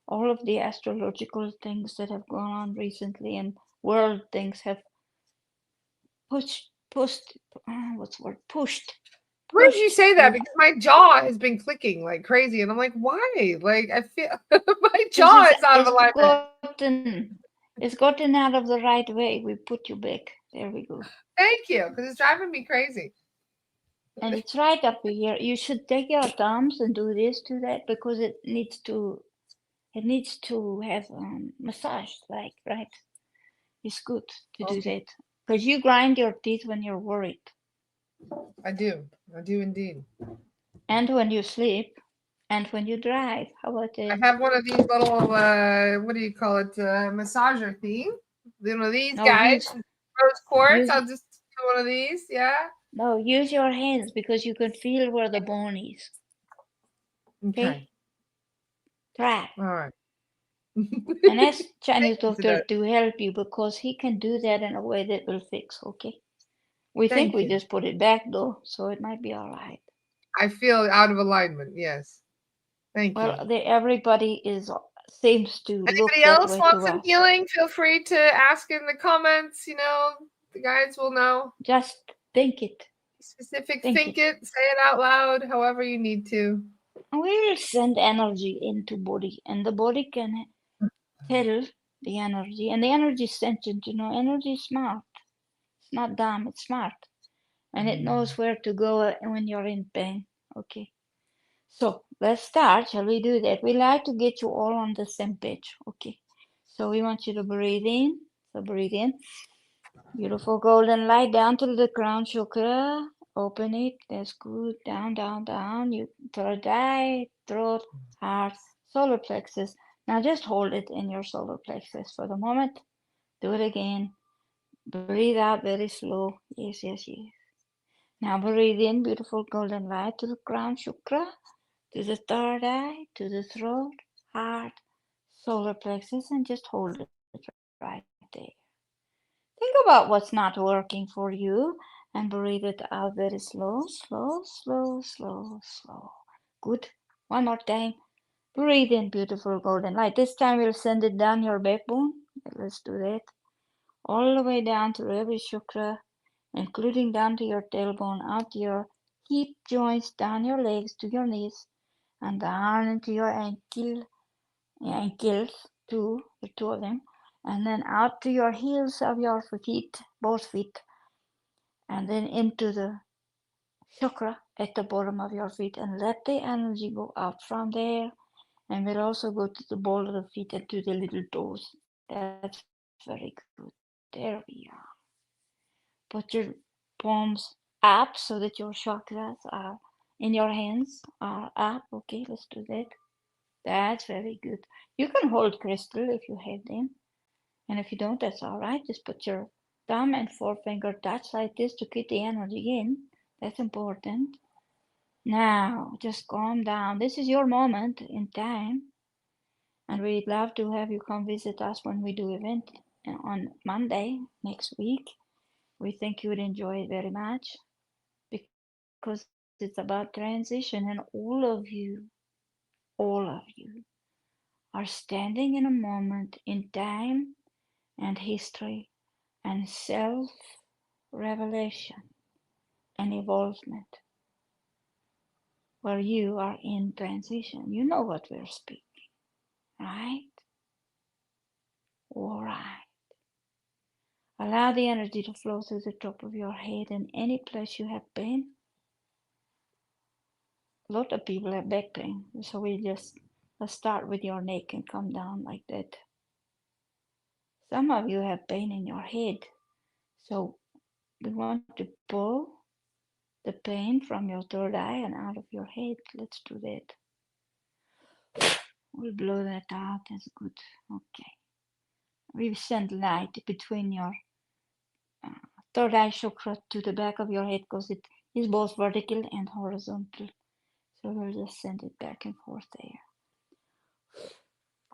all of the astrological things that have gone on recently and world things have pushed. Why did you say that? Because my jaw has been clicking like crazy, and I'm like, why? Like, I feel my jaw is out of alignment. It's gotten out of the right way. We put you back. There we go. Thank you, because it's driving me crazy. And it's right up here. You should take your thumbs and do this to that because it needs to have massage, like, right? It's good to do that because you grind your teeth when you're worried. I do indeed. And when you sleep, and when you drive. How about that? I have one of these little what do you call it? Massager theme. These guys, rose quartz. I'll just do one of these. Yeah. No, use your hands because you can feel where the bone is. Okay? Try. All right. And ask Chinese doctor to help you because he can do that in a way that will fix, okay? We think we just put it back though, so it might be all right. I feel out of alignment, yes. Thank you. Well, everybody seems to look Anybody that else way want to some us. healing? Feel free to ask in the comments, the guides will know. Just think it. Specific, think it, say it out loud, however you need to. We'll send energy into body, and the body can tell the energy, and the energy is sentient, energy is smart. It's not dumb, it's smart. And it knows where to go when you're in pain. Okay. So let's start. Shall we do that? We like to get you all on the same page. Okay. So we want you to breathe in. So breathe in. Beautiful golden light down to the crown chakra. Open it. That's good. Down, down, down. You third eye, throat, heart, solar plexus. Now just hold it in your solar plexus for the moment. Do it again. Breathe out very slow. Yes, yes, yes. Now breathe in beautiful golden light to the crown chakra, to the third eye, to the throat, heart, solar plexus, and just hold it right there. Think about what's not working for you and breathe it out very slow, slow, slow, slow, slow. Good. One more time. Breathe in beautiful golden light. This time we'll send it down your backbone. Let's do that. All the way down to every chakra, including down to your tailbone, out to your hip joints, down your legs to your knees, and down into your ankles too, the two of them, and then out to your heels of your feet, both feet, and then into the chakra at the bottom of your feet, and let the energy go out from there, and we'll also go to the ball of the feet and to the little toes. That's very good. There we are. Put your palms up so that your chakras are in your hands are up. Okay, let's do that. That's very good. You can hold crystal if you have them. And if you don't, that's all right. Just put your thumb and forefinger touch like this to keep the energy in. That's important. Now, just calm down. This is your moment in time. And we'd love to have you come visit us when we do event on Monday next week. We think you would enjoy it very much because it's about transition, and all of you are standing in a moment in time and history and self revelation and evolvement where you are in transition. You know what we're speaking, right? All right. Allow the energy to flow through the top of your head and any place you have pain. A lot of people have back pain, so let's start with your neck and come down like that. Some of you have pain in your head, so we want to pull the pain from your third eye and out of your head. Let's do that. We'll blow that out. That's good. Okay. We send light between your third eye chakra to the back of your head because it is both vertical and horizontal. So we'll just send it back and forth there.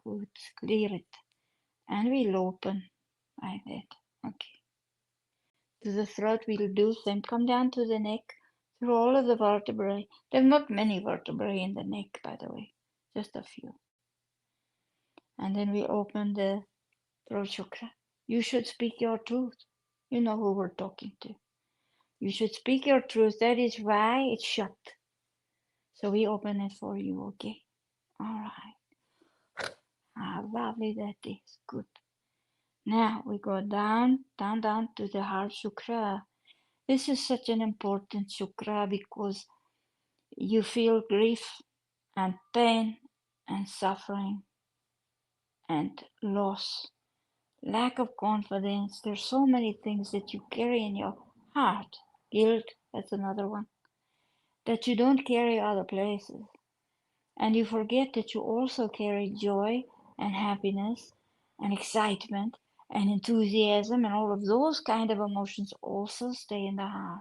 Good. Clear it. And we'll open like that. Okay. To the throat we'll do same. Come down to the neck through all of the vertebrae. There's not many vertebrae in the neck, by the way, just a few. And then we open the throat chakra. You should speak your truth. You know who we're talking to. You should speak your truth. That is why it's shut. So we open it for you, okay? All right. How lovely that is. Good. Now we go down, down, down to the heart chakra. This is such an important chakra because you feel grief and pain and suffering and loss, lack of confidence. There's so many things that you carry in your heart. Guilt, that's another one, that you don't carry other places. And you forget that you also carry joy and happiness and excitement and enthusiasm, and all of those kind of emotions also stay in the heart.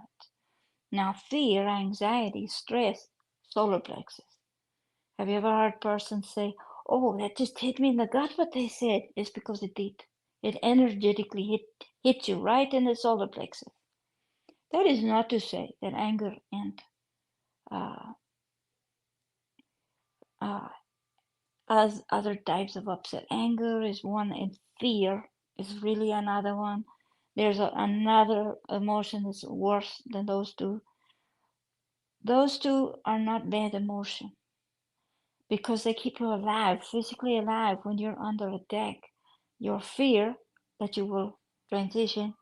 Now, fear, anxiety, stress, solar plexus. Have you ever heard a person say, "Oh, that just hit me in the gut what they said"? It's because it did. It energetically hit you right in the solar plexus. That is not to say that anger and uh, uh, as other types of upset. Anger is one, and fear is really another one. There's another emotion that's worse than those two. Those two are not bad emotion because they keep you alive, physically alive when you're under attack. Your fear that you will transition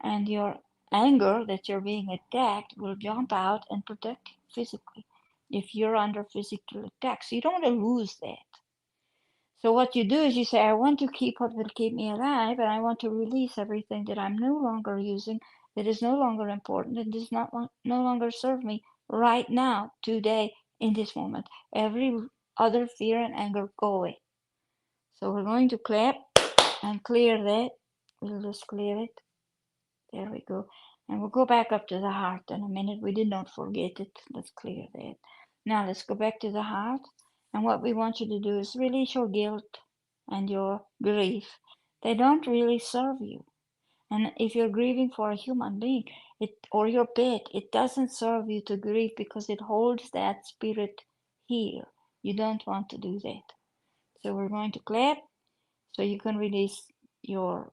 and your anger that you're being attacked will jump out and protect you physically if you're under physical attack. So you don't want to lose that. So what you do is you say, I want to keep what will keep me alive, and I want to release everything that I'm no longer using, that is no longer important, and does not no longer serve me right now, today, in this moment. Every other fear and anger go away. So we're going to clap and clear that. We'll just clear it. There we go. And we'll go back up to the heart in a minute. We did not forget it. Let's clear that. Now let's go back to the heart. And what we want you to do is release your guilt and your grief. They don't really serve you. And if you're grieving for a human being or your pet, it doesn't serve you to grieve because it holds that spirit here. You don't want to do that. So we're going to clap so you can release your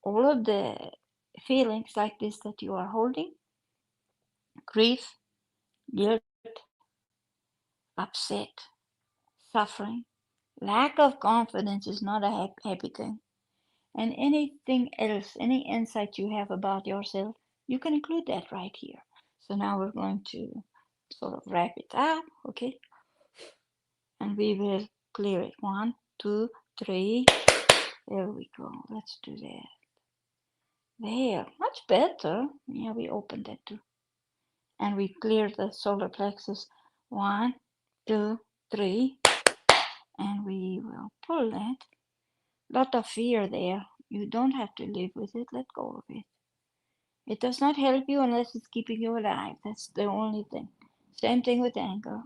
all of the feelings like this that you are holding: grief, guilt, upset, suffering. Lack of confidence is not a happy thing. And anything else, any insight you have about yourself, you can include that right here. So now we're going to sort of wrap it up, okay? And we will clear it. 1, 2, 3. There we go. Let's do that. There, much better. Yeah, we opened that too. And we clear the solar plexus. 1, 2, 3. And we will pull that. Lot of fear there. You don't have to live with it. Let go of it. It does not help you unless it's keeping you alive. That's the only thing. Same thing with anger.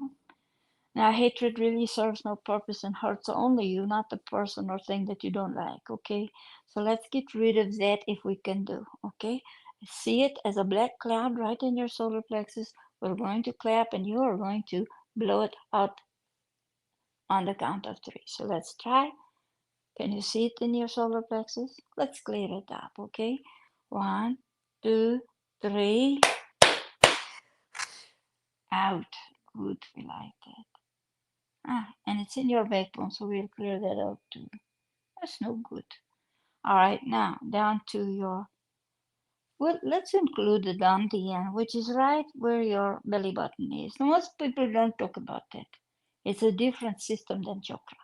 Now, hatred really serves no purpose and hurts only you, not the person or thing that you don't like, okay? So let's get rid of that if we can do, okay? See it as a black cloud right in your solar plexus. We're going to clap and you are going to blow it out on the count of 3. So let's try. Can you see it in your solar plexus? Let's clear it up, okay? 1, 2, 3. Out. Good, we like that. And it's in your backbone, so we'll clear that out too. That's no good. All right, now down to your, well, let's include the dantian, which is right where your belly button is. Most people don't talk about that. It's a different system than chakra.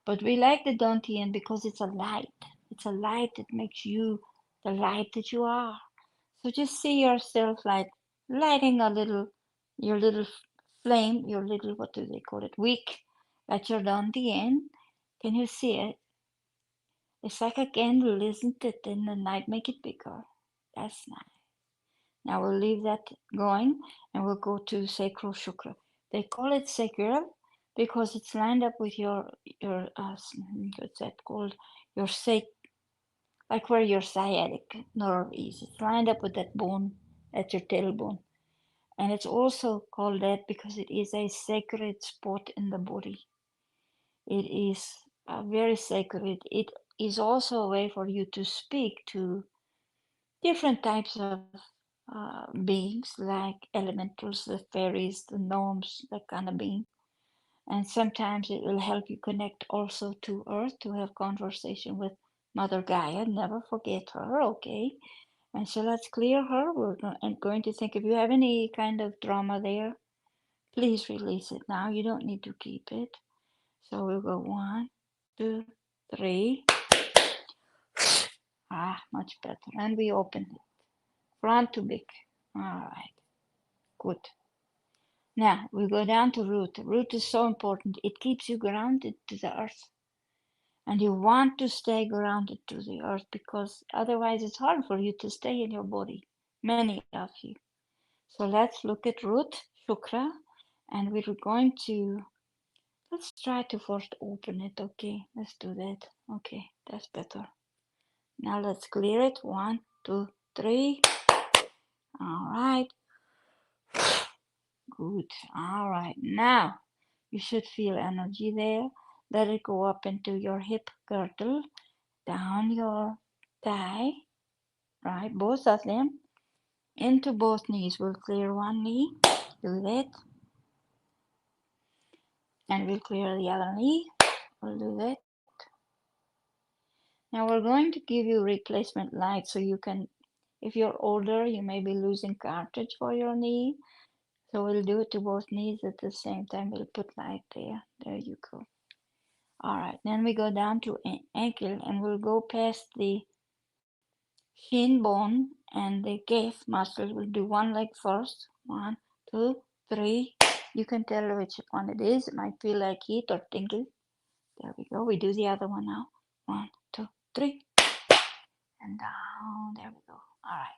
But we like the dantian because it's a light. It's a light that makes you the light that you are. So just see yourself like lighting your little flame, your little, what do they call it, wick that you're down the end. Can you see it? It's like a candle, isn't it? In the night, make it bigger. That's nice. Now we'll leave that going and we'll go to sacral chakra. They call it sacral because it's lined up with your what's that called? Your like where your sciatic nerve is. It's lined up with that bone at your tailbone. And it's also called that because it is a sacred spot in the body. It is very sacred. It is also a way for you to speak to different types of beings like elementals, the fairies, the gnomes, that kind of being. And sometimes it will help you connect also to Earth to have conversation with Mother Gaia. Never forget her, okay? And so let's clear her. We're going to think if you have any kind of trauma there, please release it now. You don't need to keep it. So we'll go 1, 2, 3. Much better. And we open it. Front to back. All right. Good. Now we go down to root. Root is so important. It keeps you grounded to the earth. And you want to stay grounded to the earth because otherwise it's hard for you to stay in your body. Many of you. So let's look at root chakra, and we're going to, let's try to first open it. Okay, let's do that. Okay, that's better. Now let's clear it. 1, 2, 3. All right. Good. All right. Now you should feel energy there. Let it go up into your hip girdle, down your thigh, right? Both of them, into both knees. We'll clear one knee. Do that. And we'll clear the other knee. We'll do that. Now we're going to give you replacement light so you can, if you're older, you may be losing cartridge for your knee. So we'll do it to both knees at the same time. We'll put light there. There you go. All right, then we go down to ankle and we'll go past the shin bone and the calf muscle. We'll do one leg first. 1, 2, 3. You can tell which one it is. It might feel like heat or tingle. There we go. We do the other one now. 1, 2, 3. And down. There we go. All right.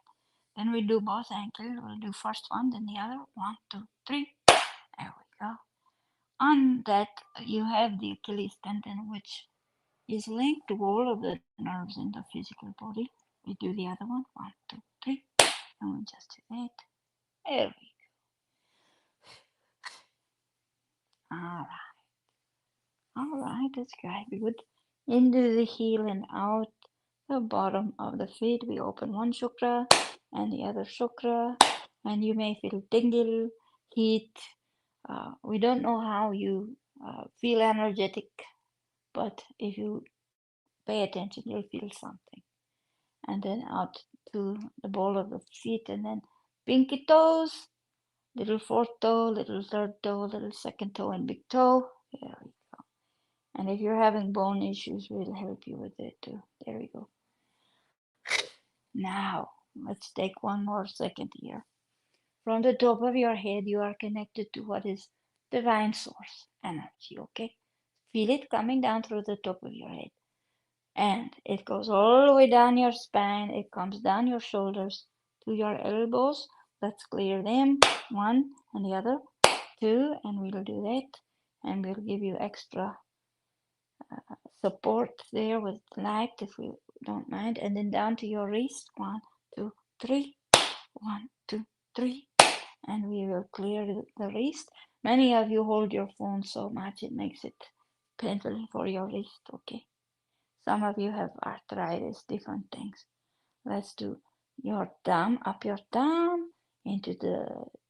Then we do both ankles. We'll do first one, then the other. 1, 2, 3. There we go. On that, you have the Achilles tendon, which is linked to all of the nerves in the physical body. We do the other one. 1, 2, 3. And we just do that. There we go. All right. All right. That's great. Good. Into the heel and out the bottom of the feet. We open one chakra and the other chakra. And you may feel tingle, heat. We don't know how you feel energetic, but if you pay attention, you'll feel something. And then out to the ball of the feet, and then pinky toes, little fourth toe, little third toe, little second toe, and big toe. There we go. And if you're having bone issues, we'll help you with it too. There we go. Now, let's take one more second here. From the top of your head, you are connected to what is divine source energy, okay? Feel it coming down through the top of your head. And it goes all the way down your spine. It comes down your shoulders to your elbows. Let's clear them. 1 and the other. 2, and we'll do that. And we'll give you extra support there with light if we don't mind. And then down to your wrist. 1, 2, 3. 1, 2, 3. And we will clear the wrist. Many of you hold your phone so much it makes it painful for your wrist, okay? Some of you have arthritis, different things. Let's do your thumb, up your thumb, into the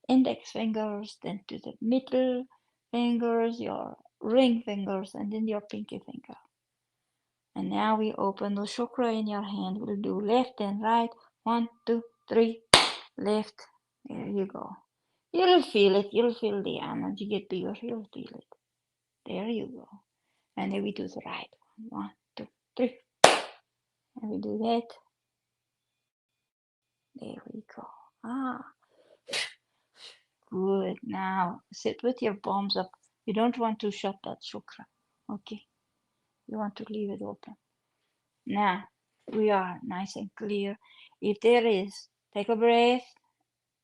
index fingers, then to the middle fingers, your ring fingers, and then your pinky finger. And now we open the chakra in your hand. We'll do left and right. 1, 2, 3. Left. There you go. You'll feel it. You'll feel the energy get bigger. You'll feel it. There you go. And then we do the right one. 1, 2, 3. And we do that. There we go. Ah, good. Now sit with your palms up. You don't want to shut that chakra. Okay. You want to leave it open. Now we are nice and clear. If there is, take a breath,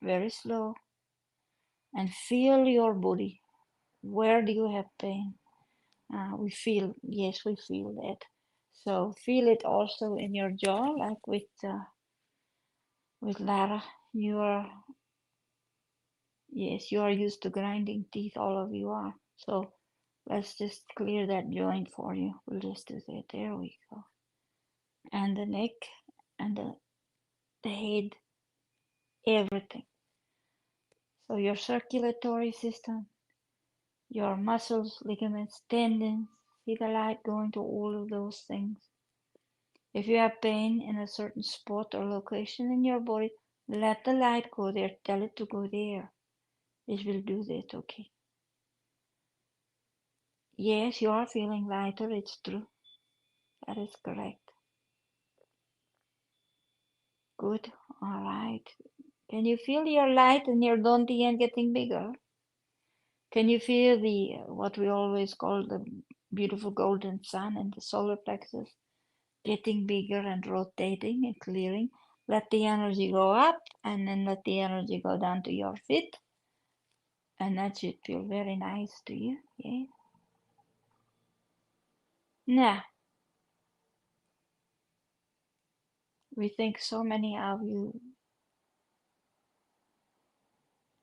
very slow, and feel your body. Where do you have pain? We feel, yes, we feel that. So feel it also in your jaw, like with Lara. You are, yes, you are used to grinding teeth, all of you are. So let's just clear that joint for you. We'll just do that. There we go. And the neck and the head, everything. So your circulatory system, your muscles, ligaments, tendons, see the light going to all of those things. If you have pain in a certain spot or location in your body, let the light go there. Tell it to go there. It will do that, okay? Yes, you are feeling lighter. It's true. That is correct. Good. All right. Can you feel your light and your dantian getting bigger? Can you feel the what we always call the beautiful golden sun and the solar plexus getting bigger and rotating and clearing? Let the energy go up and then let the energy go down to your feet, and that should feel very nice to you. Yeah. Now, we think so many of you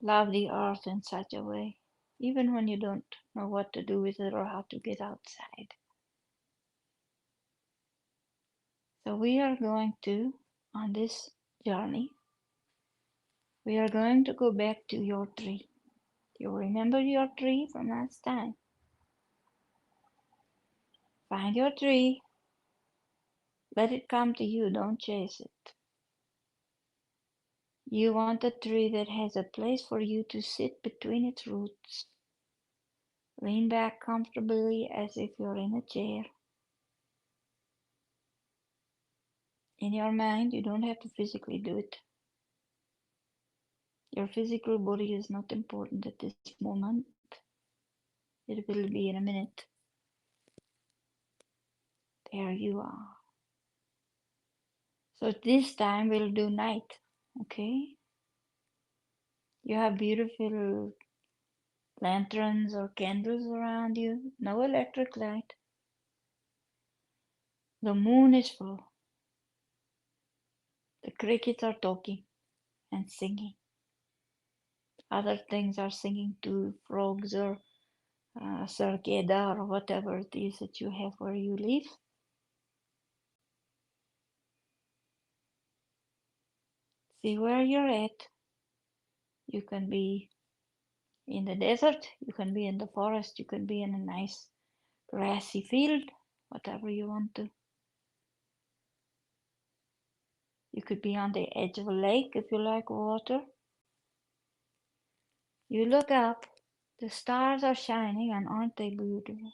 love the earth in such a way, even when you don't know what to do with it or how to get outside. So we are going to, on this journey, we are going to go back to your tree. You remember your tree from last time? Find your tree. Let it come to you. Don't chase it. You want a tree that has a place for you to sit between its roots. Lean back comfortably as if you're in a chair. In your mind, you don't have to physically do it. Your physical body is not important at this moment. It will be in a minute. There you are. So this time we'll do night, okay? You have beautiful lanterns or candles around you, no electric light. The moon is full. The crickets are talking and singing. Other things are singing too, frogs or circada or whatever it is that you have where you live. See where you're at. You can be in the desert, you can be in the forest, you can be in a nice grassy field, whatever you want to. You could be on the edge of a lake if you like water. You look up, the stars are shining, and aren't they beautiful?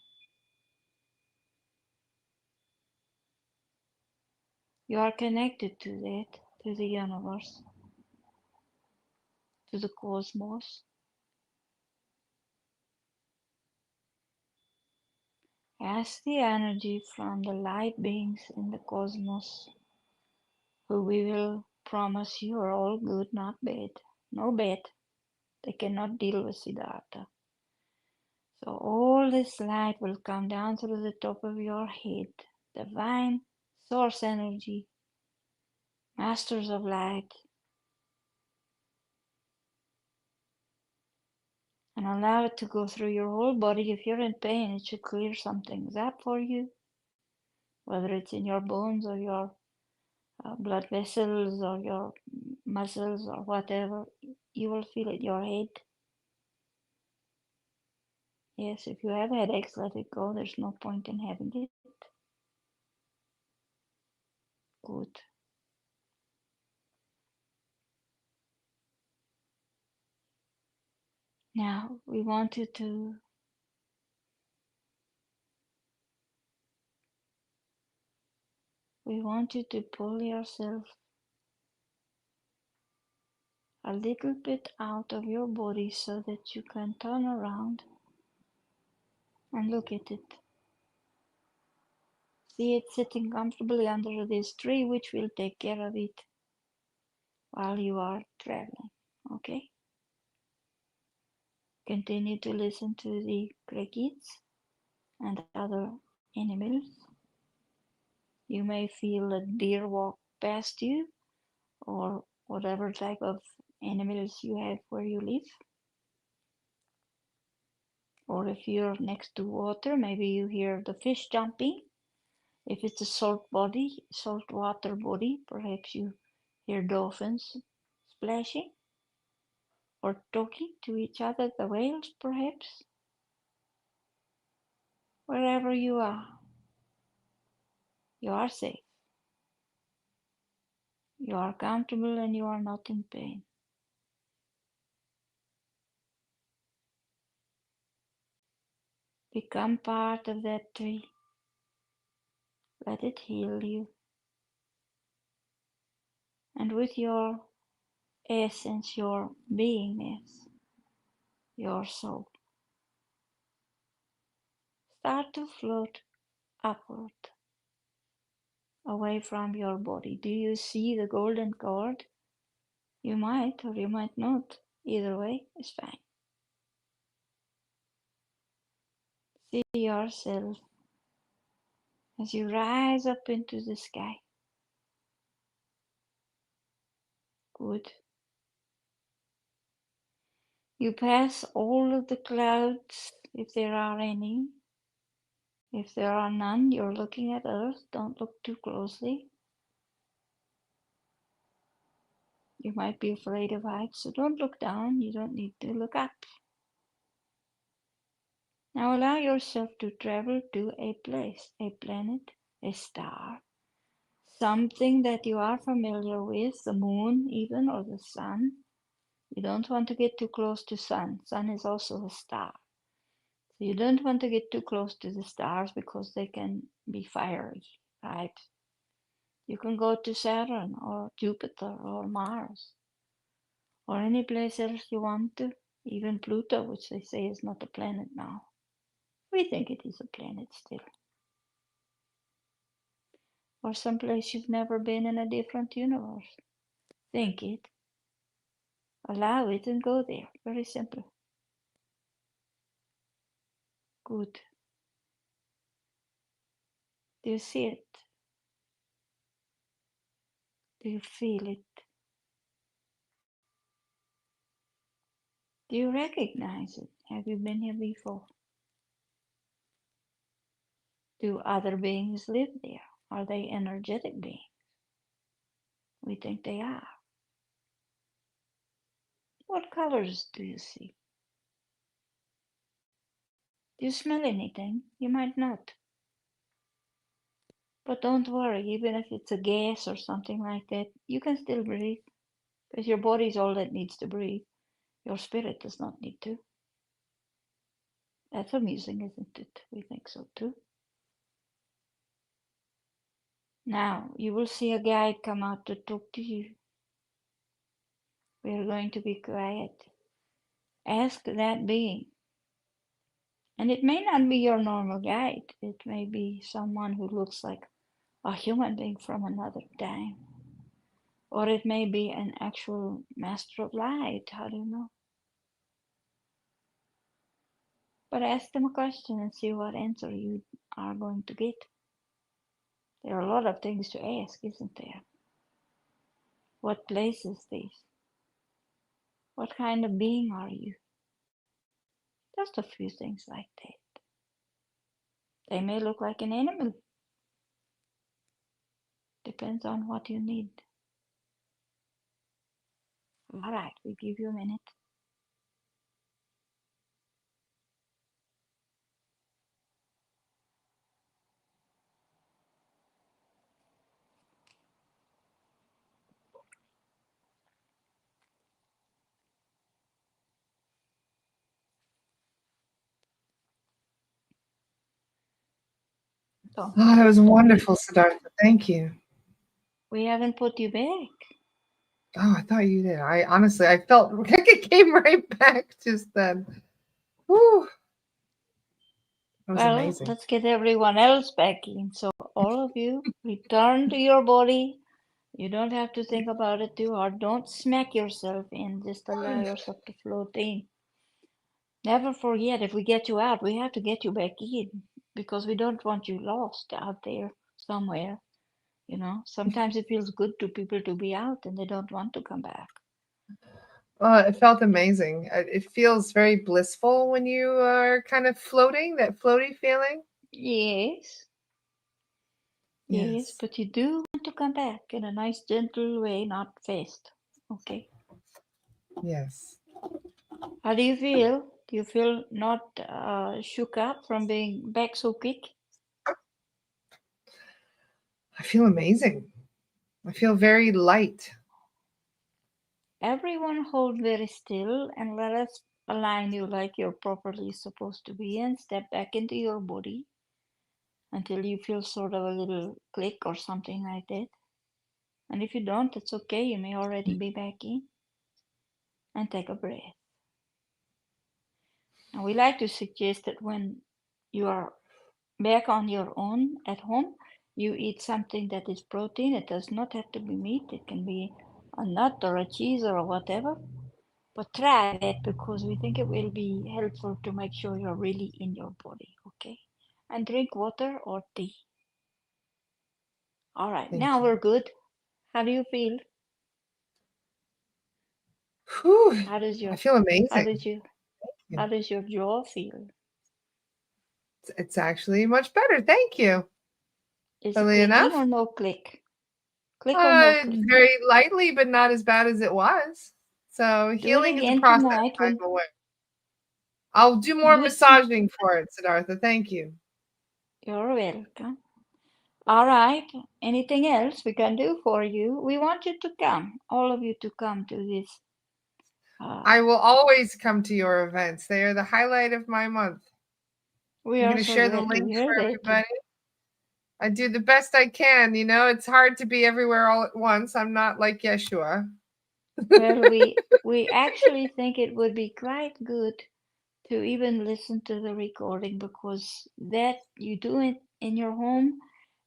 You are connected to that, to the universe, to the cosmos. Ask the energy from the light beings in the cosmos, who we will promise you are all good, not bad. No bad. They cannot deal with Siddhartha. So all this light will come down through the top of your head. Divine source energy, masters of light, and allow it to go through your whole body. If you're in pain, it should clear some things up for you, whether it's in your bones or your blood vessels or your muscles or whatever. You will feel it in your head. Yes, if you have headaches, let it go. There's no point in having it. Good. Now we want you to pull yourself a little bit out of your body so that you can turn around and look at it. See it sitting comfortably under this tree, which will take care of it while you are traveling. Okay? Continue to listen to the crickets and other animals. You may feel a deer walk past you or whatever type of animals you have where you live. Or if you're next to water, maybe you hear the fish jumping. If it's a salt water body, perhaps you hear dolphins splashing or talking to each other, the whales perhaps. Wherever you are safe. You are comfortable and you are not in pain. Become part of that tree. Let it heal you. And with your essence, your beingness, your soul, start to float upward, away from your body. Do you see the golden cord You might or you might not. Either way is fine. See yourself as you rise up into the sky. Good. You pass all of the clouds, if there are any. If there are none, you're looking at Earth. Don't look too closely. You might be afraid of heights, so don't look down. You don't need to look up. Now allow yourself to travel to a place, a planet, a star, something that you are familiar with, the moon even, or the sun. You don't want to get too close to sun. Sun is also a star. So you don't want to get too close to the stars because they can be fiery, right? You can go to Saturn or Jupiter or Mars or any place else you want to, even Pluto, which they say is not a planet now. We think it is a planet still. Or someplace you've never been in a different universe. Think it, allow it, and go there. Very simple. Good. Do you see it? Do you feel it? Do you recognize it? Have you been here before? Do other beings live there? Are they energetic beings? We think they are. What colors do you see? Do you smell anything? You might not. But don't worry, even if it's a gas or something like that, you can still breathe. Because your body is all that needs to breathe. Your spirit does not need to. That's amusing, isn't it? We think so too. Now, you will see a guide come out to talk to you. We are going to be quiet. Ask that being. And it may not be your normal guide. It may be someone who looks like a human being from another time. Or it may be an actual master of light. How do you know? But ask them a question and see what answer you are going to get. There are a lot of things to ask, isn't there? What place is this? What kind of being are you? Just a few things like that. They may look like an animal. Depends on what you need. All right, we give you a minute. Oh, that was wonderful, Siddhartha. Thank you. We haven't put you back. Oh, I thought you did. I honestly, I felt like it came right back just then. Whew. That was amazing. Let's get everyone else back in. So all of you, return to your body. You don't have to think about it too hard. Don't smack yourself in. Just allow yourself to float in. Never forget, if we get you out, we have to get you back in because we don't want you lost out there somewhere. You know, sometimes it feels good to people to be out and they don't want to come back. It felt amazing. It feels very blissful when you are kind of floating, that floaty feeling. Yes. Yes, but you do want to come back in a nice, gentle way, not fast. Okay. Yes. How do you feel? Do you feel not shook up from being back so quick? I feel amazing. I feel very light. Everyone hold very still and let us align you like you're properly supposed to be and step back into your body until you feel sort of a little click or something like that. And if you don't, it's okay. You may already be back in. And take a breath. Now we like to suggest that when you are back on your own at home, you eat something that is protein. It does not have to be meat. It can be a nut or a cheese or whatever. But try that because we think it will be helpful to make sure you're really in your body, okay? And drink water or tea. All right, Thank now you. we're good. How do you feel? Whew, How does I your feel how amazing. does your how does your jaw feel? It's actually much better. Thank you. Is it Funnily clicking enough, or no click? Click or no click? very lightly, but not as bad as it was. So Do it healing is a again process. tonight I'm when aware. I'll do more do it to, massaging for it, Siddhartha. Thank you. you're welcome. All right. Anything else we can do for you? We want you to come, all of you to come to this. I will always come to your events. They are the highlight of my month. We I'm are going to so share the glad to link hear for that. everybody. I do the best I can. You know, it's hard to be everywhere all at once. I'm not like Yeshua. Well, we actually think it would be quite good to even listen to the recording because that you do it in your home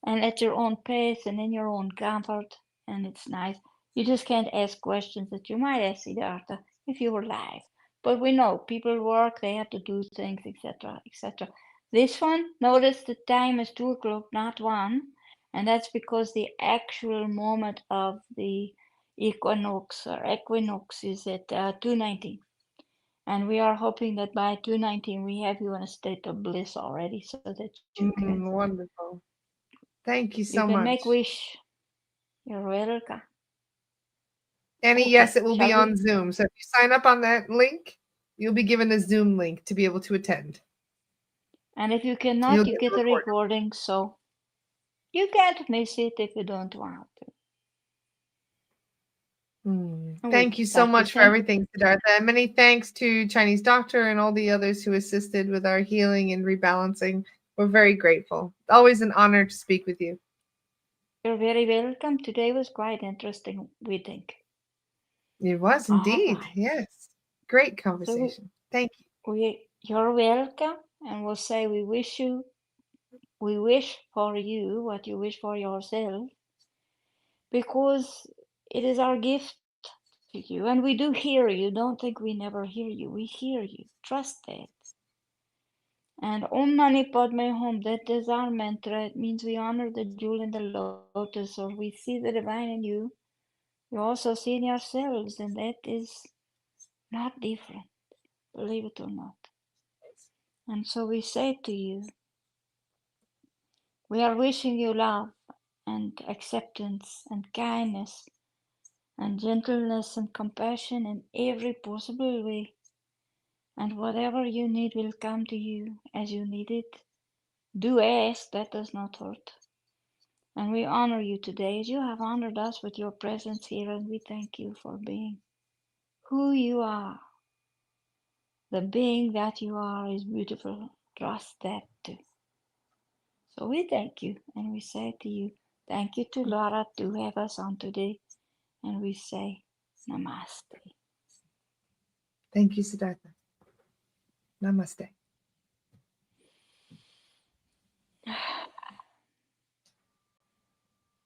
and at your own pace and in your own comfort, and it's nice. You just can't ask questions that you might ask Siddhartha if you were live. But we know people work, they have to do things, etc., etc. This one, notice the time is 2 o'clock, not 1, and that's because the actual moment of the equinox is at 2:19. And we are hoping that by 2:19 we have you in a state of bliss already so that Wonderful. Thank you you so can make much. wish. You're welcome. Annie, yes, Okay, it will be shall on we? Zoom. So if you sign up on that link, you'll be given a Zoom link to be able to attend. And if you You'll cannot, you get the get a recording. recording, so you can't miss it if you don't want to. And Thank we'd you so like to much for thank everything, Siddhartha. And many thanks to Chinese Doctor and all the others who assisted with our healing and rebalancing. We're very grateful. Always an honor to speak with you. you're very welcome. Today was quite interesting, we think. It was All indeed. right. Yes. Great So conversation. Thank you. you're welcome, and we'll say we wish for you what you wish for yourself, because it is our gift to you. And we do hear you. Don't think we never hear you. We hear you. Trust that. And Om Mani Padme Hum, that is our mantra. It means we honor the jewel in the lotus, or we see the divine in you. You also see in yourselves, and that is not different, believe it or not. And so we say to you, we are wishing you love and acceptance and kindness and gentleness and compassion in every possible way. And whatever you need will come to you as you need it. Do ask, that does not hurt. And we honor you today as you have honored us with your presence here, and we thank you for being who you are. The being that you are is beautiful. Trust that too. So we thank you, and we say to you, thank you to Laura to have us on today, and we say namaste. Thank you, Siddhartha. Namaste.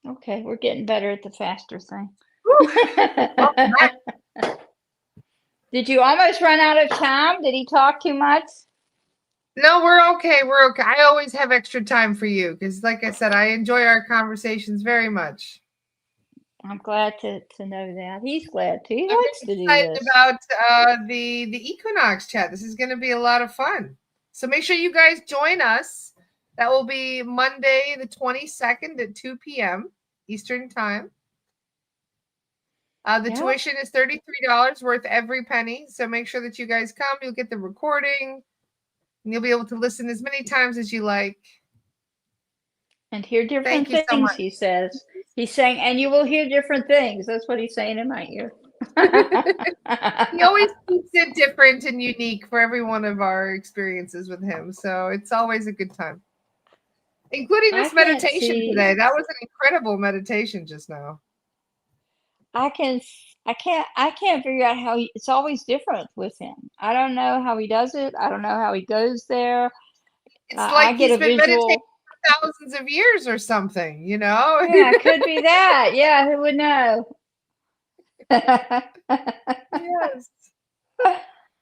Okay, we're getting better at the faster thing. Did you almost run out of time? Did he talk too much? No, we're okay. We're okay. I always have extra time for you because, like I said, I enjoy our conversations very much. I'm glad to know that. He's glad too. He I'm likes to do excited this. about the Equinox chat. This is going to be a lot of fun. So make sure you guys join us. That will be Monday, the 22nd at 2 p.m. Eastern Time. The tuition is $33, worth every penny. So make sure that you guys come. You'll get the recording, and you'll be able to listen as many times as you like. And hear different Thank you so things, much. he says. He's saying, and you will hear different things. That's what he's saying in my ear. He always keeps it different and unique for every one of our experiences with him. So it's always a good time. Including this meditation today. That was an incredible meditation just now. I can't figure out how it's always different with him. I don't know how he does it. I don't know how he goes there. It's like I get he's a been visual meditating for thousands of years or something, you know? Yeah, it could be that. Yeah, who would know? Yes.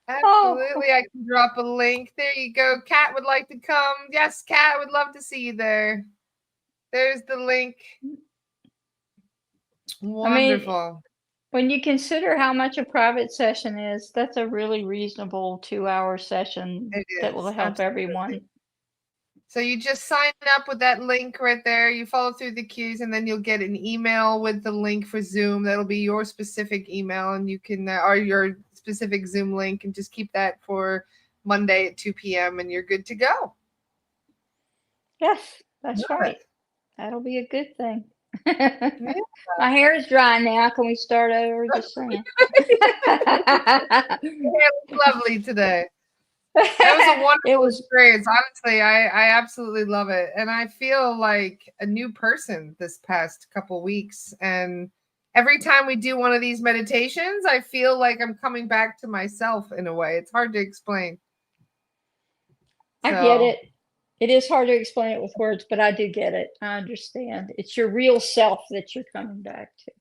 Absolutely. I can drop a link. There you go. Kat would like to come. Yes, Kat, would love to see you there. There's the link. Wonderful. I mean, when you consider how much a private session is, that's a really reasonable 2-hour session that will help everyone. So you just sign up with that link right there. You follow through the cues, and then you'll get an email with the link for Zoom. That'll be your specific email, and you can, or your specific Zoom link, and just keep that for Monday at 2 p.m. and you're good to go. Yes, that's right. That'll be a good thing. My hair is dry now. Can we start over? Just saying. Your hair looks lovely today. That was a wonderful experience. Honestly, I absolutely love it. And I feel like a new person this past couple weeks. And every time we do one of these meditations, I feel like I'm coming back to myself in a way. It's hard to explain. I get it. It is hard to explain it with words, but I do get it. I understand. It's your real self that you're coming back to.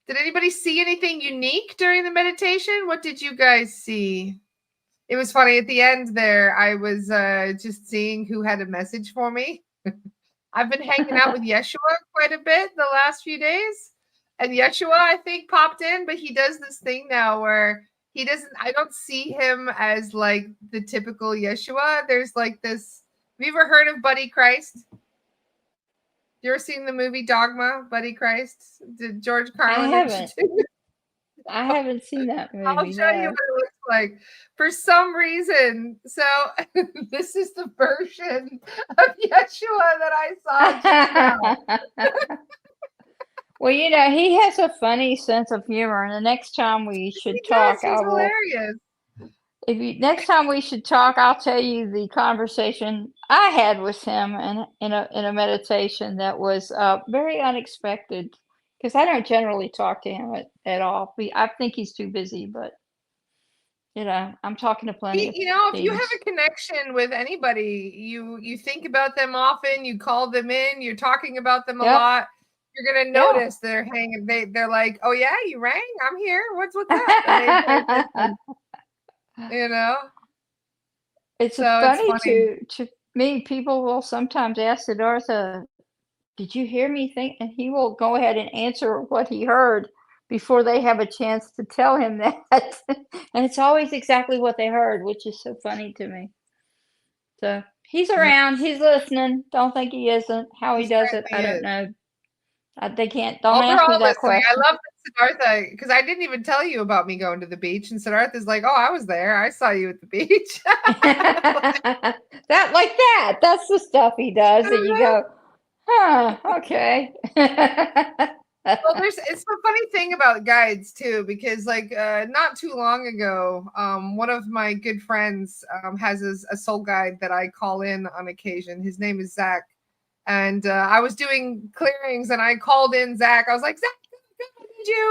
Did anybody see anything unique during the meditation? What did you guys see? It was funny at the end there. I was just seeing who had a message for me. I've been hanging out with Yeshua quite a bit the last few days. And Yeshua, I think, popped in, but he does this thing now where he doesn't, I don't see him as like the typical Yeshua. There's like this. Have you ever heard of Buddy Christ? You ever seen the movie Dogma, Buddy Christ? Did George Carlin? I haven't seen that movie. I'll show you what it looks like. For some reason, so this is the version of Yeshua that I saw just now. Well, you know, he has a funny sense of humor, and the next time we should talk, he's hilarious. Next time we should talk, I'll tell you the conversation I had with him in a meditation that was very unexpected, because I don't generally talk to him at all. I think he's too busy, but you know, I'm talking to plenty of if you have a connection with anybody, you think about them often, you call them in, you're talking about them a lot, you're gonna notice they're hanging. They're like, oh yeah, you rang? I'm here. What's up? You know, it's funny to me. People will sometimes ask Siddhartha, did you hear me think? And he will go ahead and answer what he heard before they have a chance to tell him that. And it's always exactly what they heard, which is so funny to me. So he's around, he's listening. Don't think he isn't. How he does it, I don't know. Don't ask me that question. I love Siddhartha, because I didn't even tell you about me going to the beach, and Siddhartha's like, oh, I was there. I saw you at the beach. That's the stuff he does. And you go, huh, okay. Well, it's a funny thing about guides too, because like not too long ago, one of my good friends has a soul guide that I call in on occasion. His name is Zach. And I was doing clearings, and I called in Zach. I was like, Zach, I need you.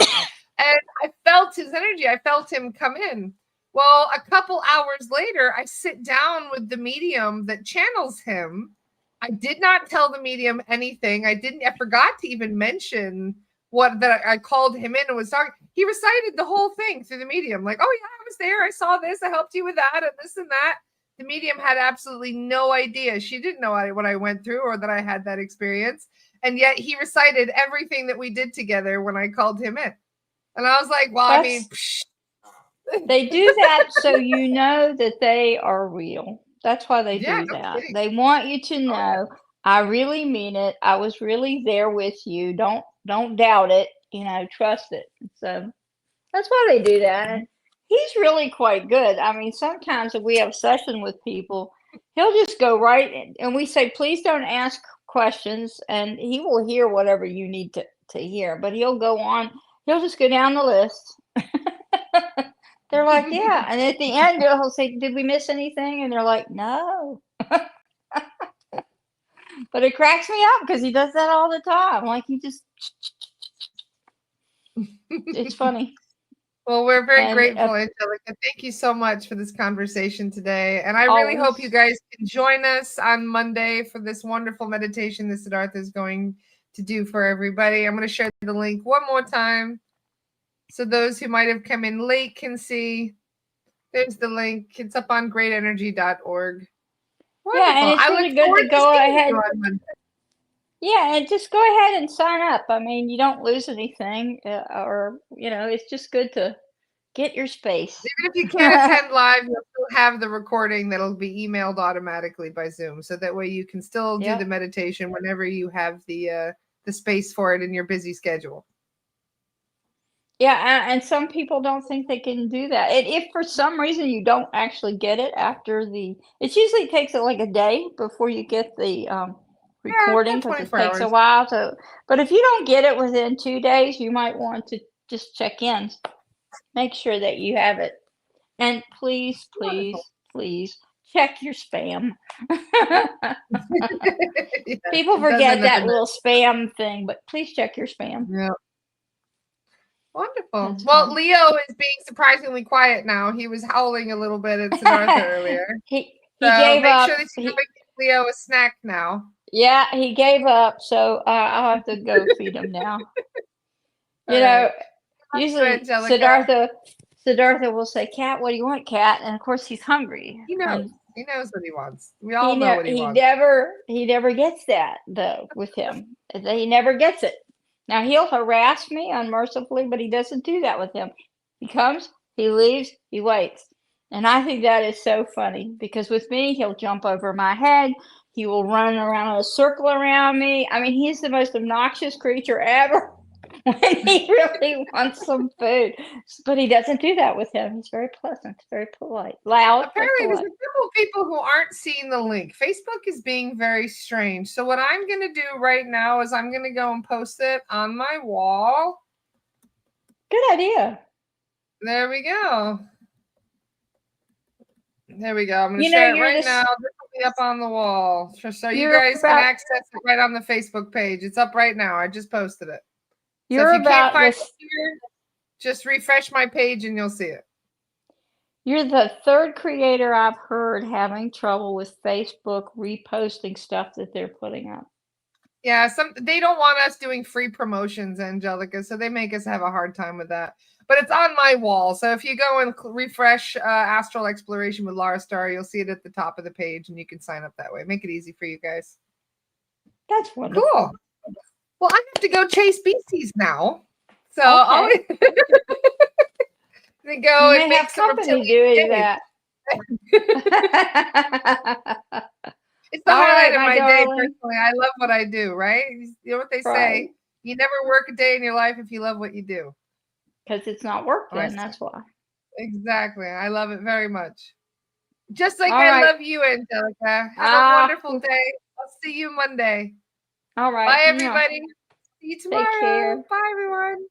And I felt his energy. I felt him come in. Well, a couple hours later, I sit down with the medium that channels him. I did not tell the medium anything. I forgot to even mention that I called him in and was talking. He recited the whole thing through the medium. Like, oh yeah, I was there. I saw this. I helped you with that and this and that. The medium had absolutely no idea. She didn't know what I went through or that I had that experience. And yet he recited everything that we did together when I called him in. And I was like, well, I mean, they do that so you know that they are real. That's why they do that. Kidding. They want you to know, I really mean it. I was really there with you. Don't doubt it. You know, trust it. So that's why they do that. And he's really quite good. I mean, sometimes if we have a session with people, he'll just go right in, and we say, please don't ask questions, and he will hear whatever you need to hear. But he'll go on. He'll just go down the list. They're like, yeah. And at the end, he'll say, did we miss anything? And they're like, no. But it cracks me up because he does that all the time. Like, he just, it's funny. Well, we're very grateful, Angelica. Thank you so much for this conversation today. And I really hope you guys can join us on Monday for this wonderful meditation that Siddhartha is going to do for everybody. I'm going to share the link one more time. So those who might have come in late can see. There's the link. It's up on greatenergy.org. Wonderful. Yeah, and it's really good to go ahead. Yeah, and just go ahead and sign up. I mean, you don't lose anything, or it's just good to get your space. Even if you can't attend live, you'll still have the recording that'll be emailed automatically by Zoom, so that way you can still do the meditation whenever you have the space for it in your busy schedule. Yeah, and some people don't think they can do that. And if for some reason you don't actually get it after it usually takes like a day before you get the recording, because it takes a while to. But if you don't get it within 2 days, you might want to just check in, make sure that you have it, and please, please, please check your spam. People forget that little spam thing, but please check your spam. Yeah. Wonderful. Well, Leo is being surprisingly quiet now. He was howling a little bit at Siddhartha earlier. He gave up. Make sure that Leo a snack now. Yeah, he gave up, so I'll have to go feed him now. Usually Siddhartha will say, "Cat, what do you want, Cat?" And of course, he's hungry. He knows what he wants. We all know what he wants. He never gets that though. With him, he never gets it. Now he'll harass me unmercifully, but he doesn't do that with him. He comes, he leaves, he waits. And I think that is so funny, because with me, he'll jump over my head. He will run around in a circle around me. I mean, he's the most obnoxious creature ever when he really wants some food. But he doesn't do that with him. He's very pleasant, very polite, loud. Apparently, there's a couple of people who aren't seeing the link. Facebook is being very strange. So what I'm going to do right now is I'm going to go and post it on my wall. Good idea. There we go. There we go. I'm going to share it right now. This will be up on the wall. So you guys can access it right on the Facebook page. It's up right now. I just posted it. So if you can't find it here, just refresh my page and you'll see it. You're the third creator I've heard having trouble with Facebook reposting stuff that they're putting up. Yeah, they don't want us doing free promotions, Angelica, so they make us have a hard time with that. But it's on my wall, so if you go and refresh Astral Exploration with Lara Star, you'll see it at the top of the page, and you can sign up that way. Make it easy for you guys. That's wonderful. Cool. Well, I have to go chase beasties now, so I'll go and make some company doing that. It's the highlight of my day, personally. I love what I do, right? You know what they say? You never work a day in your life if you love what you do. Because it's not work then, that's why. Exactly. I love it very much. Just like I love you, Angelica. Have a wonderful day. I'll see you Monday. All right. Bye, everybody. See you tomorrow. Take care. Bye, everyone.